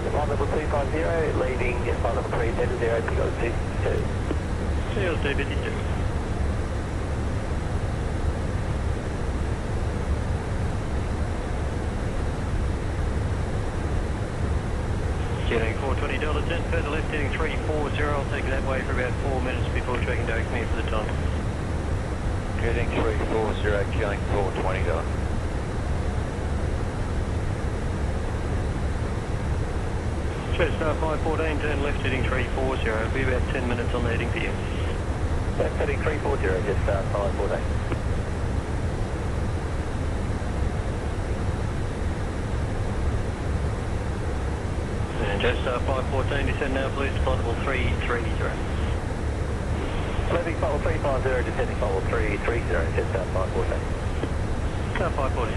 Flight level 250, leaving flight level 370, takeoff 2. Cheers, D52. Getting 420 Delta 10, further left heading 340, I'll take you that way for about 4 minutes before tracking direct me for the time. Heading 340, killing 420 Delta. Jetstar 514, turn left heading 340, it'll be about 10 minutes on the heading for you. Left heading 340, Jetstar 514. And Jetstar 514, descend now please, flight level 330. Leaving flight level 350, descending flight level 330, Jetstar 514. Jetstar 514.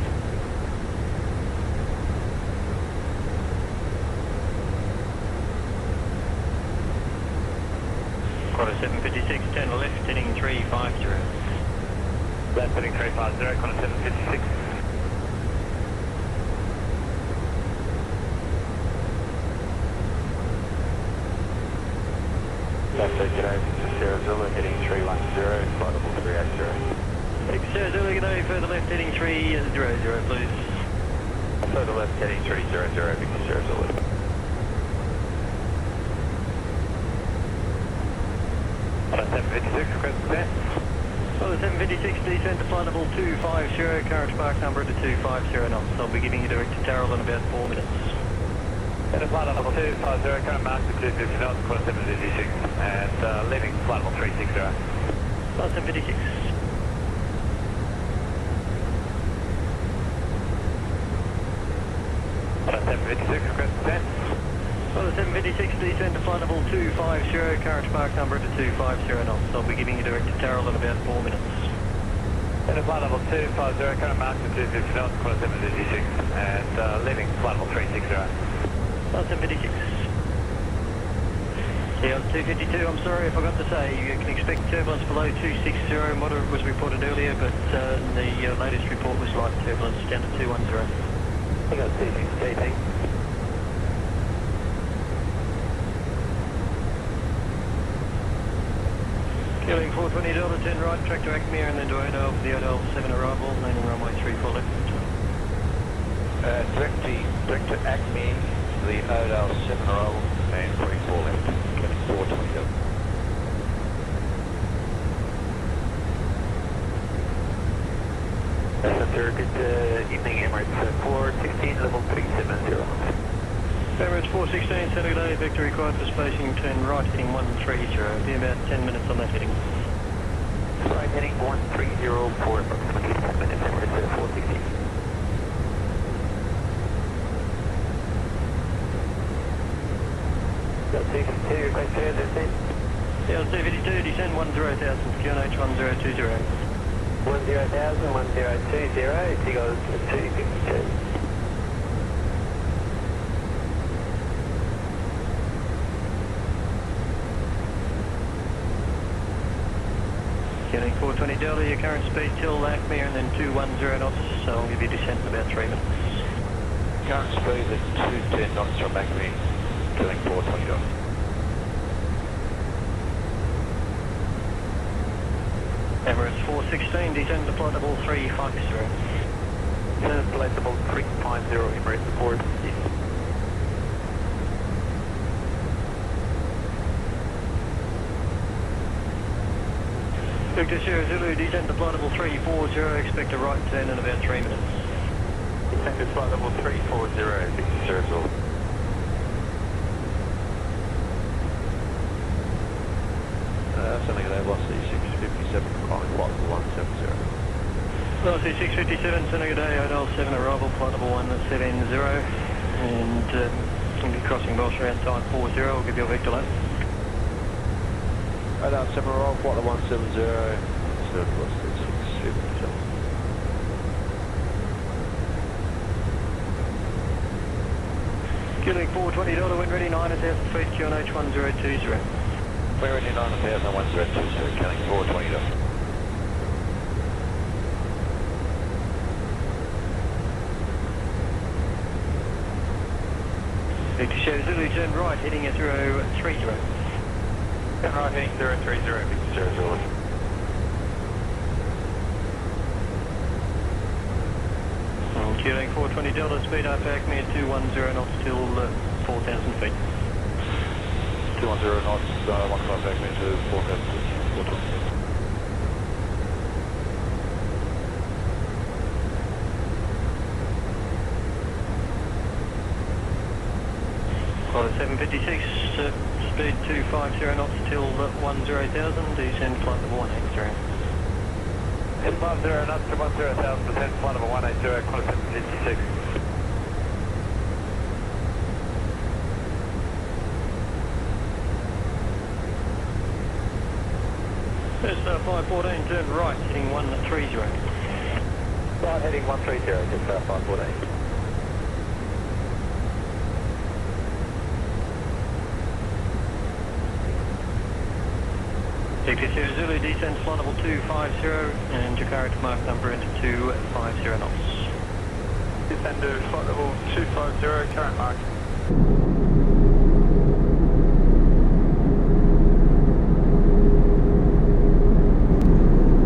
Quarter 756, turn left heading 350. Left heading 350, quarter 756. Left heading Sierra Zulu, heading 310, flight level 380. Sierra Zulu, good day, further left heading 300, please. Further left heading 300, Victor Sierra Zulu. Flight 756, request descent. Well, 756, descend to flight level 250, current spark number to 250 knots. I'll be giving you direct to Tarrell in about 4 minutes. At flight level 250, current mark to 250 knots, quarter 756, and leaving flight level 360. Flight 756. Flight 756, request descent. Well, 756, descend to flight level 250, current spark number to 250 knots. I'll be giving you direct to Tarrell in about 4 minutes. At flight level 250, current mark to 250 knots, quarter 756, and leaving flight level 360. Flight 756. Yeah, 252, I'm sorry, I forgot to say, you can expect turbulence below 260, moderate was reported earlier, but the latest report was light turbulence down to 210. I got 260, Killing 420 Delta 10 right, track to Acmere and then to Odell for the Odell 7 arrival, landing runway 34 left. Direct to Acme, the Odell 7 arrival, and 34 left, killing 420 Delta. Good evening, Emirates 416, level 370. Emirates 416, Saturday day, vector required for spacing, turn right heading 130, be about 10 minutes on that heading. Right heading 130 for approximately 10 minutes, Emirates 416. Got 252, request to descent. Yeah, 252, descend 10,000, QNH 1020. 10,000, 1020, Seagulls 252. Getting 420 Delta, your current speed till Acmere and then 210 knots, so I'll give you descent in about 3 minutes. Current speed at 210 knots from Acme, killing 420 Delta. Emirates 416, descend to flight level 350. Flight level 350, Emirates 416. Victor Sierra Zulu, descend to flight level 340, expect a right turn in about 3 minutes. Descend to flight level 340, Victor Sierra Zulu. Something at Airbus C657, calling flight level 170. Well, C657, sending a day, Odell 7 arrival, flight level 170, and you'll be crossing Welsh around time 40, I'll give you a vector lap. Odell 7 arrival, flight level 170, surplus C657. Killing 420 Delta, wind ready 9,000 feet, QNH 1020. We're ready 9,000, 1020, killing 420 Delta. Victor Sierra Zulu, turn right, heading 030. Turn right, heading 030, Victor Sierra Zulu. QLink 420 Delta, speed up Acme at 210 knots till 4,000 feet. 210 knots, 15 Acme to 4,000 feet. Pilot 756, speed 250 knots till 10,000, descend flight level 180. 1050 knots to 10,000, descend flight level 180, Qantas 756. Jetstar 514, turn right, heading 130. Right, heading 130, Jetstar 514. Victor Sierra Zulu, descend flight level 250 and Jakarta to mark number into 250 knots. Descend to flight level 250, current mark.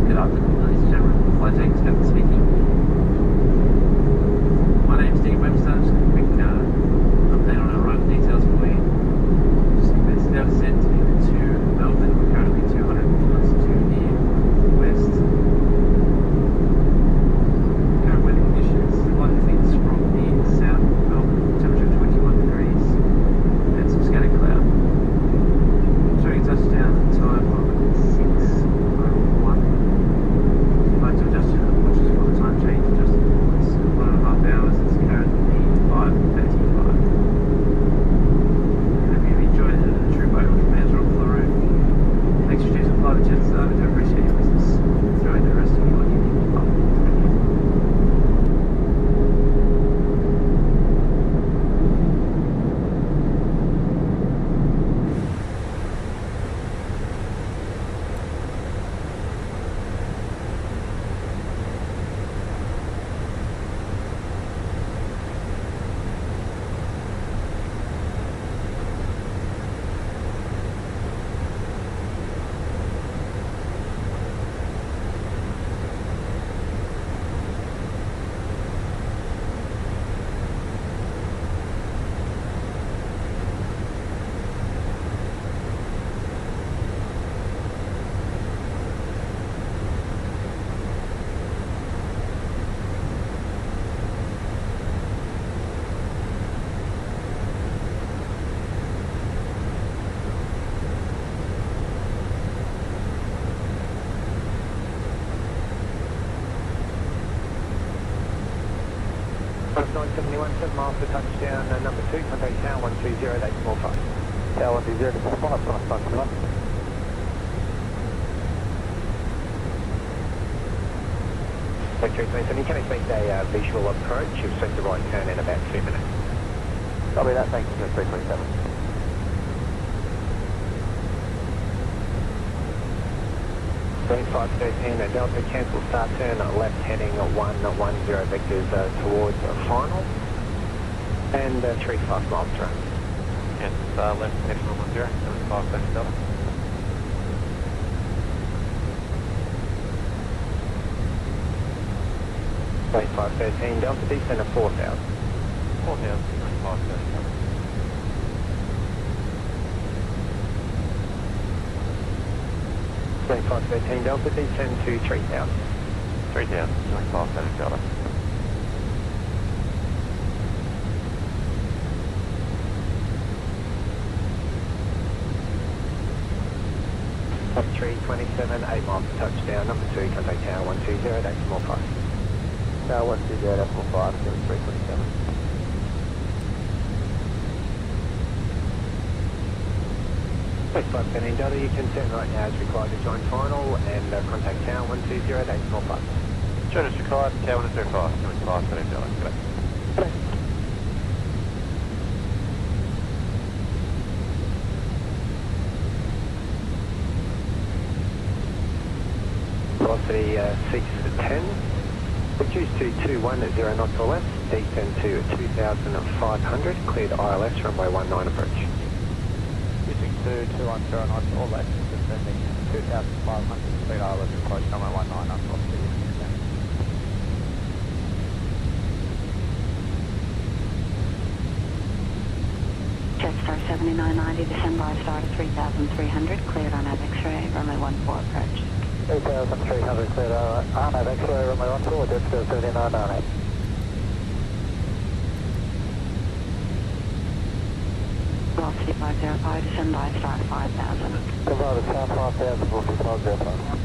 Good afternoon, ladies and gentlemen. Breathtaking speaking. My name's Steve Webster. Just a quick update on our arrival details for you. It's now sent to Melbourne. We're currently 200 knots to the west. Current weather conditions, light winds from the south of Melbourne, temperature 21 degrees, and some scattered cloud. Showing touchdown time of 6:01. If you'd like to adjust your watches for the time change, adjust it forwards 1.5 hours. It's currently 5:35. And if you've enjoyed the trip over from Ayers or Uluru, thanks for choosing to fly with Jetstar. We do appreciate your business. Enjoy the rest of your evening. Bye. Qantas 971, 7 miles to touchdown, number 2, contact tower 120, that's small 5. Tower 120, this is 5, Qantas 971. So you can expect a visual approach. You've set the right turn in about 2 minutes. Copy that, thanks, 327. 513 Delta, cancel start turn, left heading 110 vectors towards final, and 3.5 miles to run. Yes, left heading 110, 75 Delta. Wait 513 Delta, descend to 4,000. 4,000, 530 Delta. Wait 513 Delta, descend to 3,000. 3,000, 530 Delta. Up 327, 8 miles to touchdown, number 2, contact tower 120, that's small 5. Tower 120, that's small 5, 327. Wait 513 Delta, you can turn right now as required to join final, and contact tower 120, that's small 5. Turn as required, tower 125, 530 Delta. Good. Velocity 6 to 10. Reduce to 21 knots or less, descend to 2,500, cleared ILS runway 19 approach. Reducing to 210 knots or less, descending 2,500, cleared ILS approach runway 19 across the extent. Jetstar 7990, descend by star to 3,300, cleared on X-ray, runway 14 approach. 3,300 cleared on X-ray, runway 14, Jetstar 7990. Velocity 505, descend by star to 5,000. Provide a sound 5,000, velocity 505.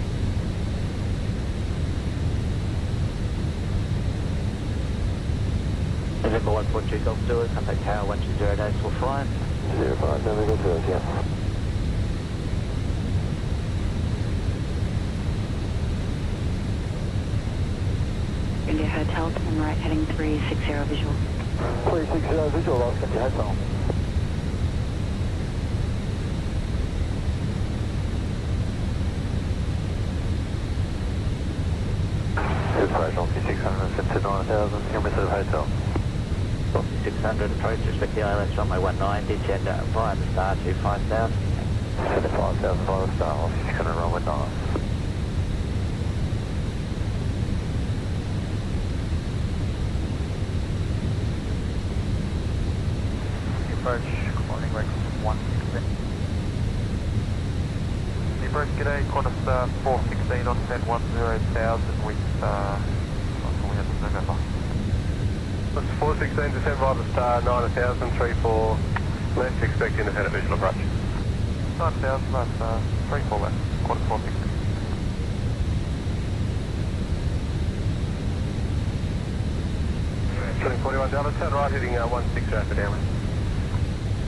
November 142 Golf Zulu, contact tower 120 days for flight. 05, November Zulu, yeah. India Hotel, turn right heading 360 visual. 360 visual, I'll send you hotel. Approach Aussie 600, set to 9,000, MSFS hotel. Aussie 600 approach, respect the ILS runway 19, descend via the star to 5,000. Set to 5,000 via the star, Aussie 600 runway 9. Approach, climbing Rex 116. The approach, g'day, Qantas 416 on 10,000 with, we have November. That's 416 descend via the star 9000, 34 left, expect independent visual approach. 9,000, that's 34 left, Qantas 416. Turning 41 Delta, turn right heading 16 rapid airline.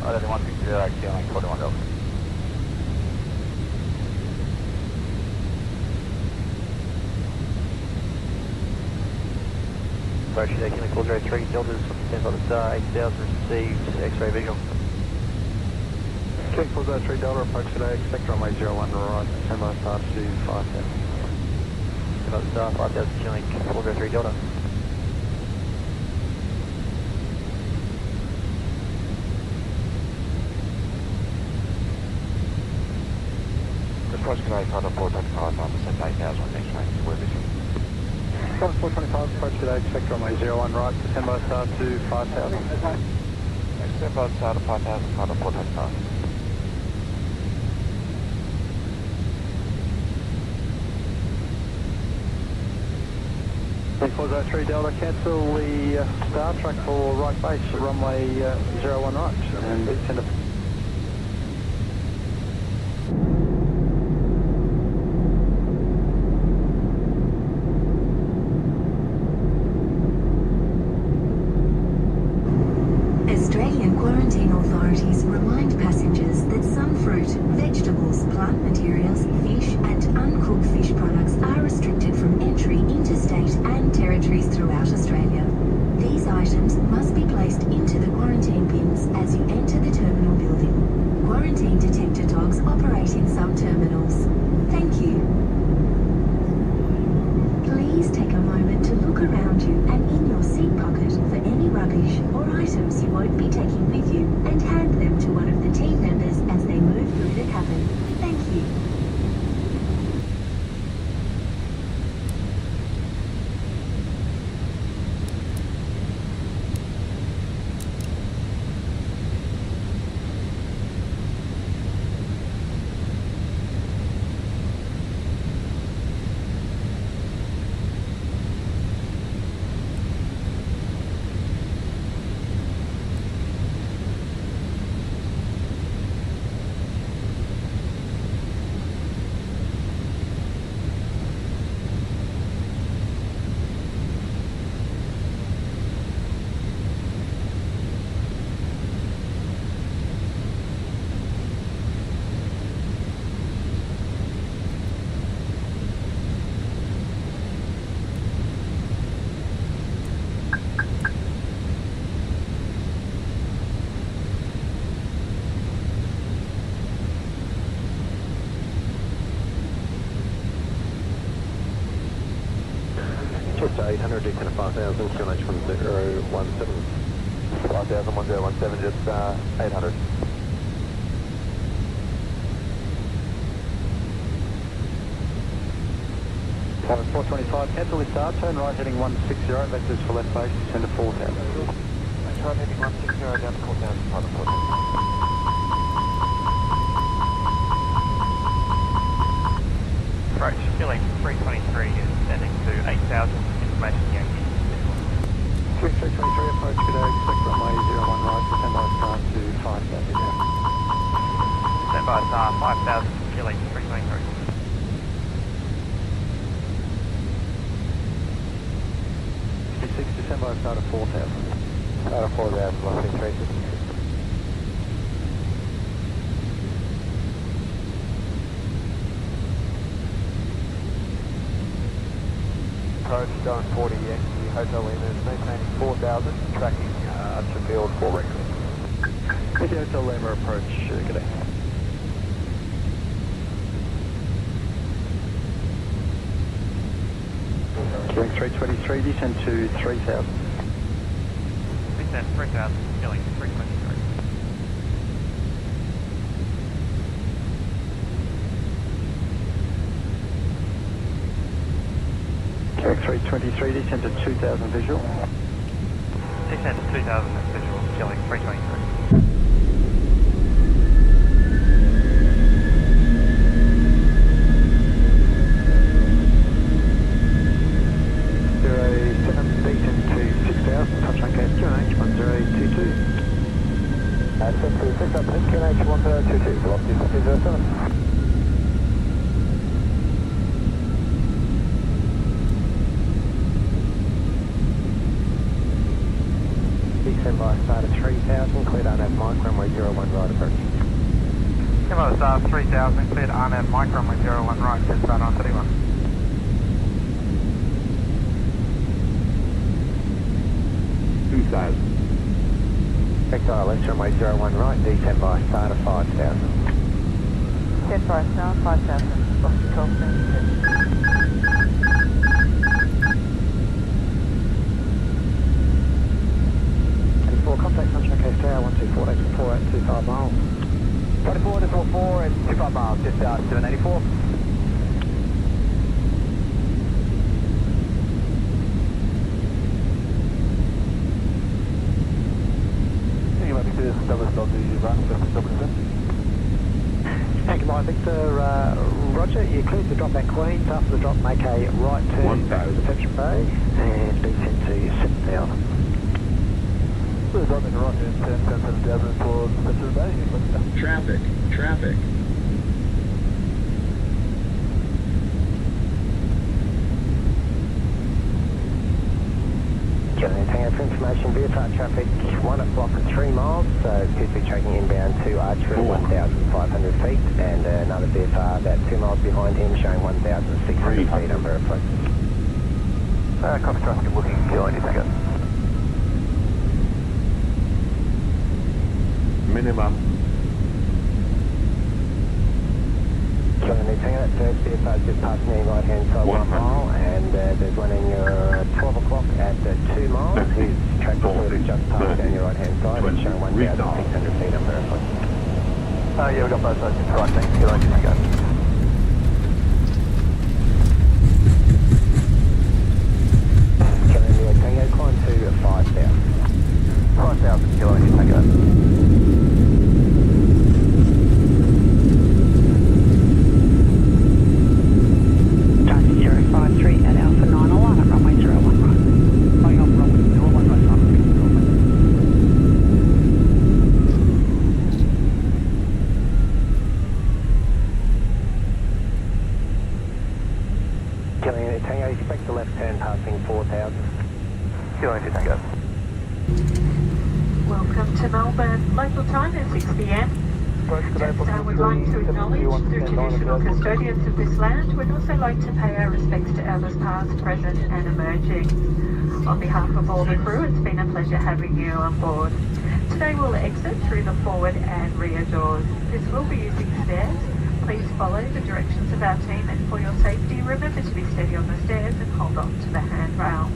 I don't want to do that, actually, 41 Delta. Approach taking the call 03 Deltas, descend by the star 8000, received X-ray visual. Check 403 Delta, approach today, expect runway 01 right, descend by the star to 5,000. Descend by the star 5000, killing 403 Delta. Approach today, Qantas 425, descend 8,000, next range, where visual. Qantas 425, approach today, expect runway 01 right, descend by the star to 5,000. Descend by the star to 5,000, Qantas 425. Check 403 Delta, cancel the star track for right base, runway 01 right, and descend to Australian quarantine authorities remind passengers that some fruit, vegetables, plant materials, fish and uncooked fish products are restricted from entry into state and territories throughout Australia. These items must be placed into the quarantine bins as you enter the terminal building. Quarantine detector dogs operate in some terminals. Thank you. Please take a moment to look around you and in your seat pocket for any rubbish or items you won't be taking with you, and hand them to one of the team members as they move through the cabin. Thank you. 100, descend to 5000, QNH 1017. 5000, 1017, just 800. Tower 425, cancel this start, turn right heading 160, vectors for left base, descend to 4000. Right heading 160, down to 4000, private 4000. Approach, filling 323 is descending to 8,000, information Yankee. 323 approach, good day, expect runway 01 right, descend by star to 5000 down. Stand by star 5,000, filling 323. 66, descend by star to 4000. Star to 4000, velocity 366. Approach, going 40 Yankee, Hotel Lima, maintaining 4000, tracking to field for record. Yankee Hotel Lima approach, good day. Queuing 323, descend to 3000. Descend 3,000, filling 323. Queuing 323, descend to 2000 visual. Descend to 2,000 visual, filling 323. Touchline gate QNH 1022. Send to 6000, QNH 1022, velocity 207. Descend by star to 3000, cleared RNAV mic, runway 01 right approach. Come on, star 3,000, cleared RNAV mic, runway 01 right, just start on 31. Vector left runway 01 right, descend by star to 5000. Descend by star 5,000, lost control standing. Contact Sunshine Case Tower 12484 at 25 miles. 24 to 44 at 25 miles, just 784. Thank you, my Victor. Roger, you cleared the drop at Queens. After the drop, make a right turn to Reception Bay and descend to 7000. Please drop in right turn 7000 towards Reception Bay. Traffic. For information, VFR traffic 1 o'clock at 3 miles, so appears to be tracking inbound to Archer 1,500 feet, and another VFR about 2 miles behind him showing 1,600 feet under approach. Copy traffic looking behind you, go. Minimum. Killer Tango, that first VFR is just passing in right hand side 1 mile, and there's one in your 12 o'clock at 2 miles, who's tracking forward just passed down your right hand side and showing 1,600 feet under approach. Yeah, we've got both those in right, thanks. Killer Tango. Killer Tango, climb to 5,000. 5,000, Killer Tango. At Alpha 901 at runway 01 right. Going off runway 01 right, Killer Tango, expect the left turn passing 4,000. Killer Tango. Welcome to Melbourne. Local time is 6 p.m. Jetstar would like to acknowledge the traditional custodians of this land. We'd also like to pay our respects to elders past, present and emerging. On behalf of all the crew, it's been a pleasure having you on board. Today we'll exit through the forward and rear doors. This will be using stairs. Please follow the directions of our team, and for your safety, remember to be steady on the stairs and hold on to the handrail.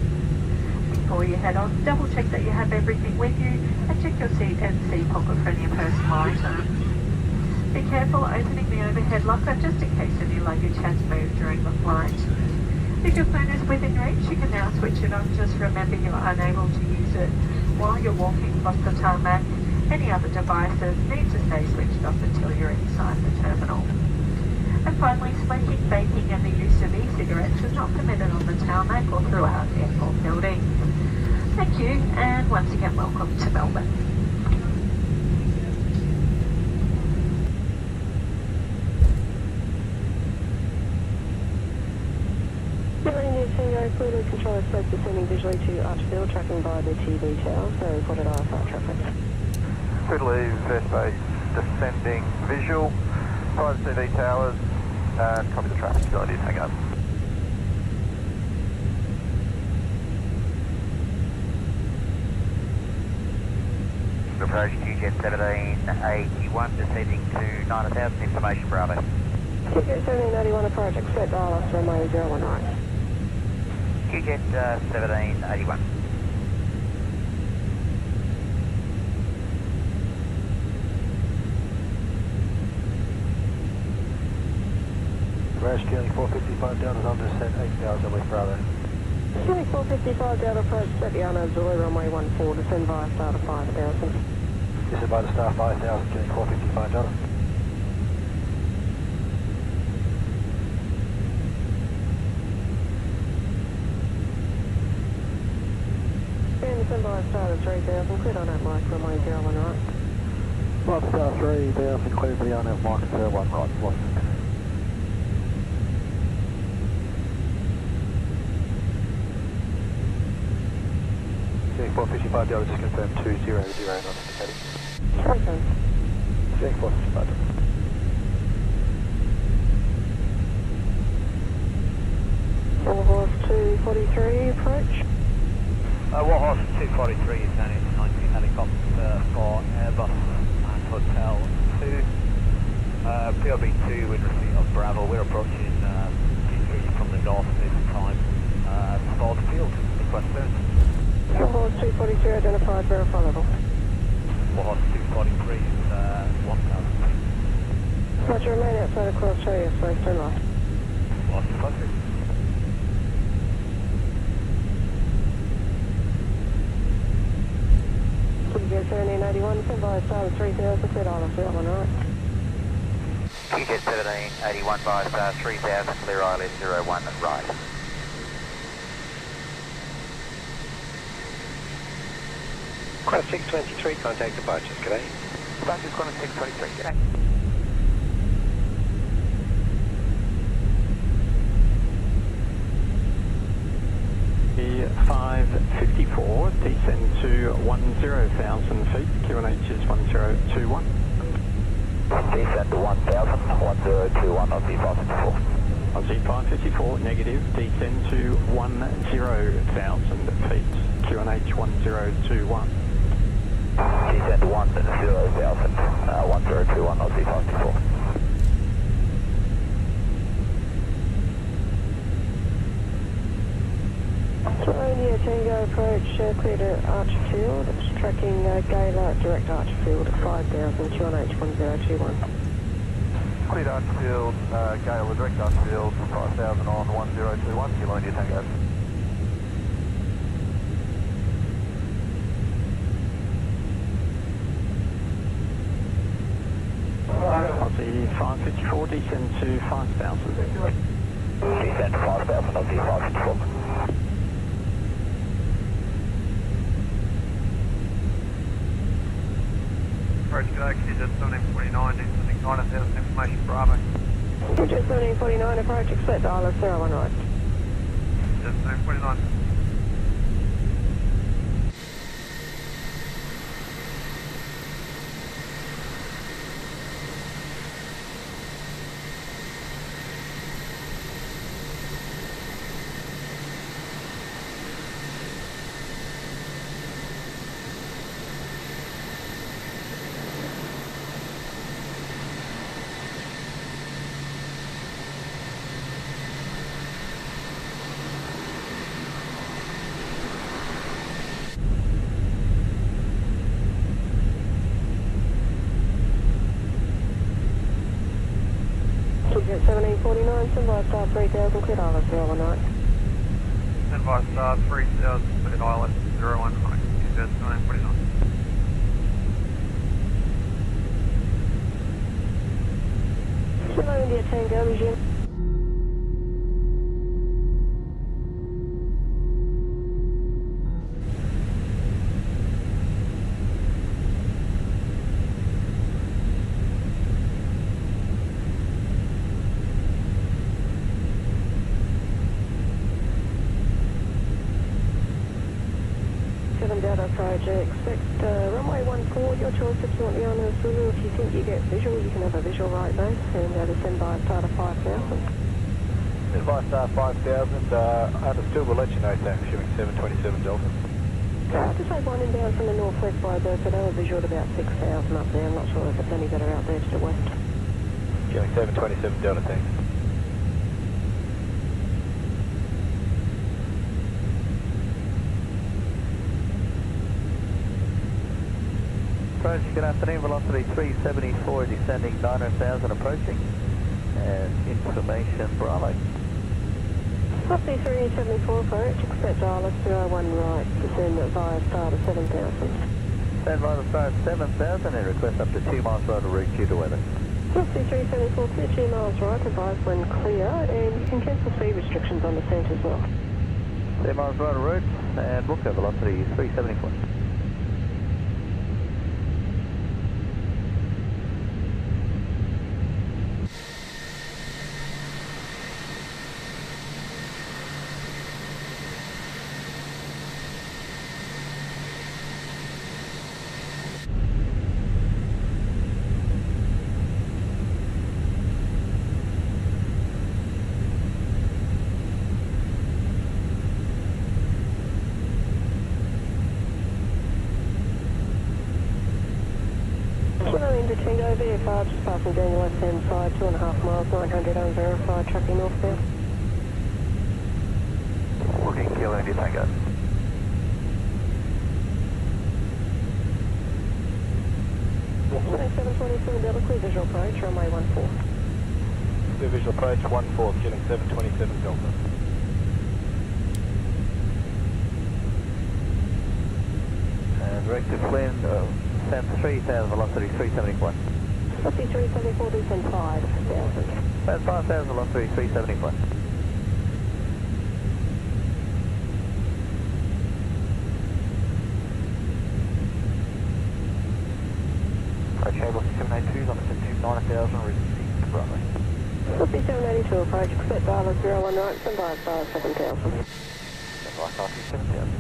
before you head on. Double check that you have everything with you and check your seat and seat pocket for any personal items. Be careful opening the overhead locker just in case any luggage has moved during the flight. If your phone is within reach, you can now switch it on. Just remember you are unable to use it while you're walking across the tarmac. Any other devices need to stay switched off until you're inside the terminal. And finally, smoking, vaping and the use of e-cigarettes is not permitted on the tarmac or throughout airport buildings. Thank you, and once again, welcome to Melbourne. Further control is supposed descending visually to Archfield, tracking by the TV tower, so reported IFR traffic. Good leave, airspace descending visual, 5 TV towers, copy the traffic, ability to hang up. Approach Jet 1781, descending to 9000, information Bravo. Jet 1781 approach, expect ILS runway 01 right. Jet 1781. Crash Gearing 455 Delta on descent 8000 West Bravo. Gearing 455 Delta approach, set the unknown Zulu runway 14, descend via star to 5000. Descend by the star 5000, Gearing 455 Delta. Descend by star to 3000, cleared on that mic, runway 01 right. Right, star 3000, cleared for the unknown mic, 01 right, lost. Gearing 455 Delta, just confirm 200 not indicating. Okay. Gearing 455 Delta. Warhorse 243 approach. Warhorse 243 is down in 19 helicopter for Airbus and Hotel 2. POB2 with receipt of Bravo. We're approaching P3 from the north this time. Sport field, request service. Warhorse 243 identified, verify level. Warhorse 243 is 1000 feet. Roger, remain outside of cross radio space, turn left. Warhorse 243. Jet 1781, send by star 3000, cleared ILS 01 right. Jet 1781 by star 3000, clear ILS 01 right. Qantas 623, contact departures, g'day. Departures Qantas 623, g'day. E554, descend to 10,000 feet, QNH is 1021. Descend to 1000, 1021 on Z554. Aussie 554, negative, descend to 10,000 feet, QNH 1021. Descend to 10,000, 1021 on Z554. Romeo Tango approach, clear to Archfield, it's tracking Gala, direct Archfield at 5000, QNH 1021. Cleared Archfield, Gale, direct Archfield, 5000 on 1021, Kilo India Tango. Aussie 554, descend to 5,000. Descend to 5,000, Aussie 554. Approach Jet 1749, descending 9000, information Bravo. Jet 1749 approach, expect ILS 01 right. Jet 1749. Jet 1749, standby star 3000, cleared Islet 019. Standby star 3000, cleared Islet 019. Jet 1749. Kilo India Tango, resume. Delta Project, expect runway 14, your choice if you want the honours Uluru. If you think you get visual, you can have a visual right base and descend by star to 5,000. Send by star 5,000, understood, we'll let you know, sir, assuming 727 Delta. Just say one inbound from the northwest by Bertha, they were visual at about 6,000 up there. I'm not sure if it's any better out there to the west. Assuming 727 Delta, thanks. Approach, good afternoon, velocity 374, descending 900,000, approaching, and information Bravo. Velocity 374 approach, expect Islet 01 right, descend via star to 7,000. Stand by the star at 7,000 and request up to 2 miles right of route due to weather. Velocity 374, clear 2 miles right, advise when clear, and you can cancel speed restrictions on descent as well. 2 miles right of route, and book at velocity 374. Into Tango, VFR, just passing down your left-hand side, 2.5 miles, 900 unverified, tracking northbound. Working Kilo India Tango. Runway 727 Delta, clear visual approach, runway 14. Clear visual approach 14, killing 727 Delta. And direct to Flynn, send 3,000, velocity 371. Velocity 374, descend 5,000. Send 5,000, velocity 371. Approach Airbus 782, on descent to 9,000, received runway. Velocity 782 approach, expect Islet 01 right, send by star 7,000. Send by star 7,000.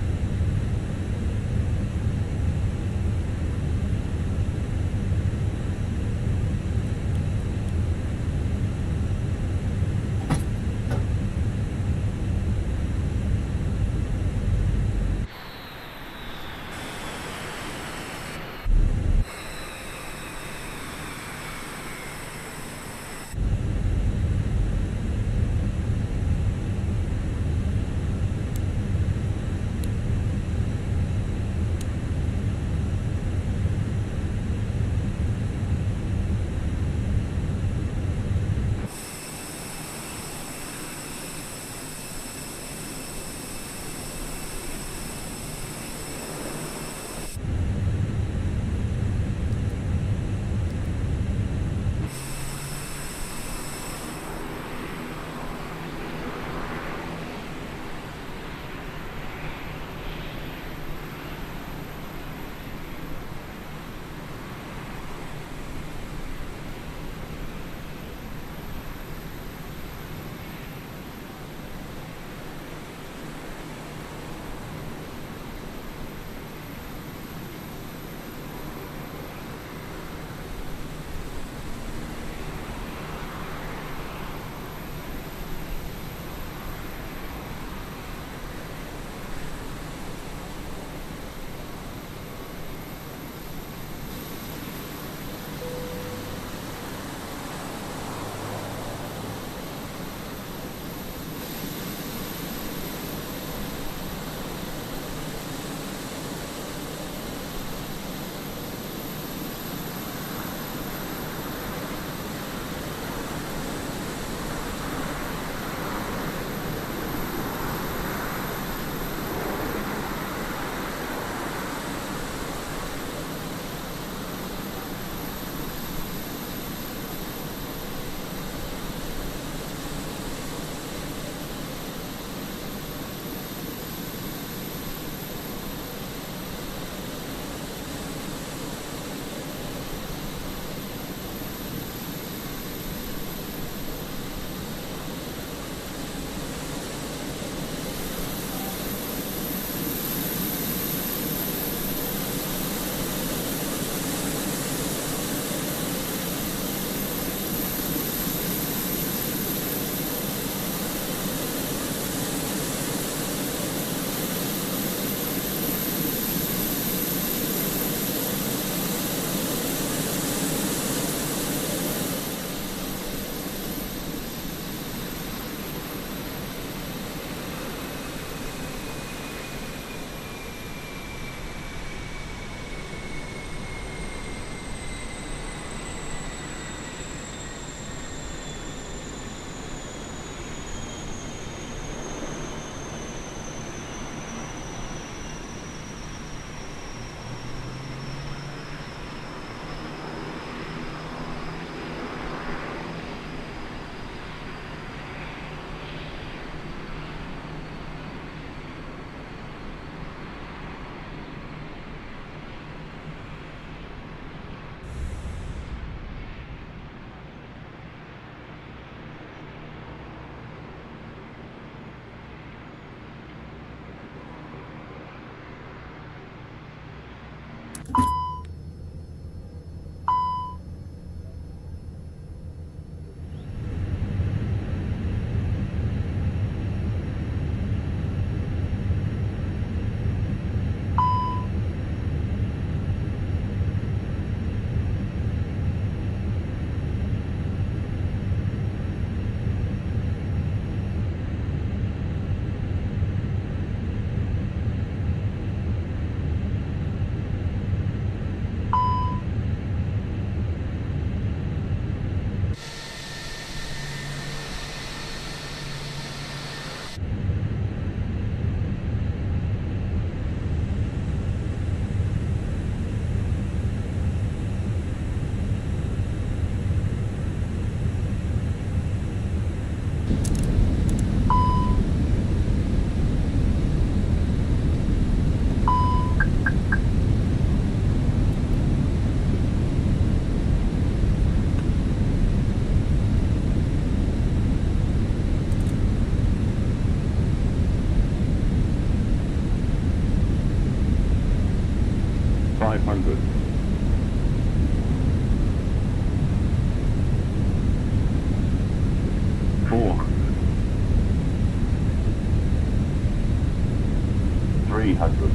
300.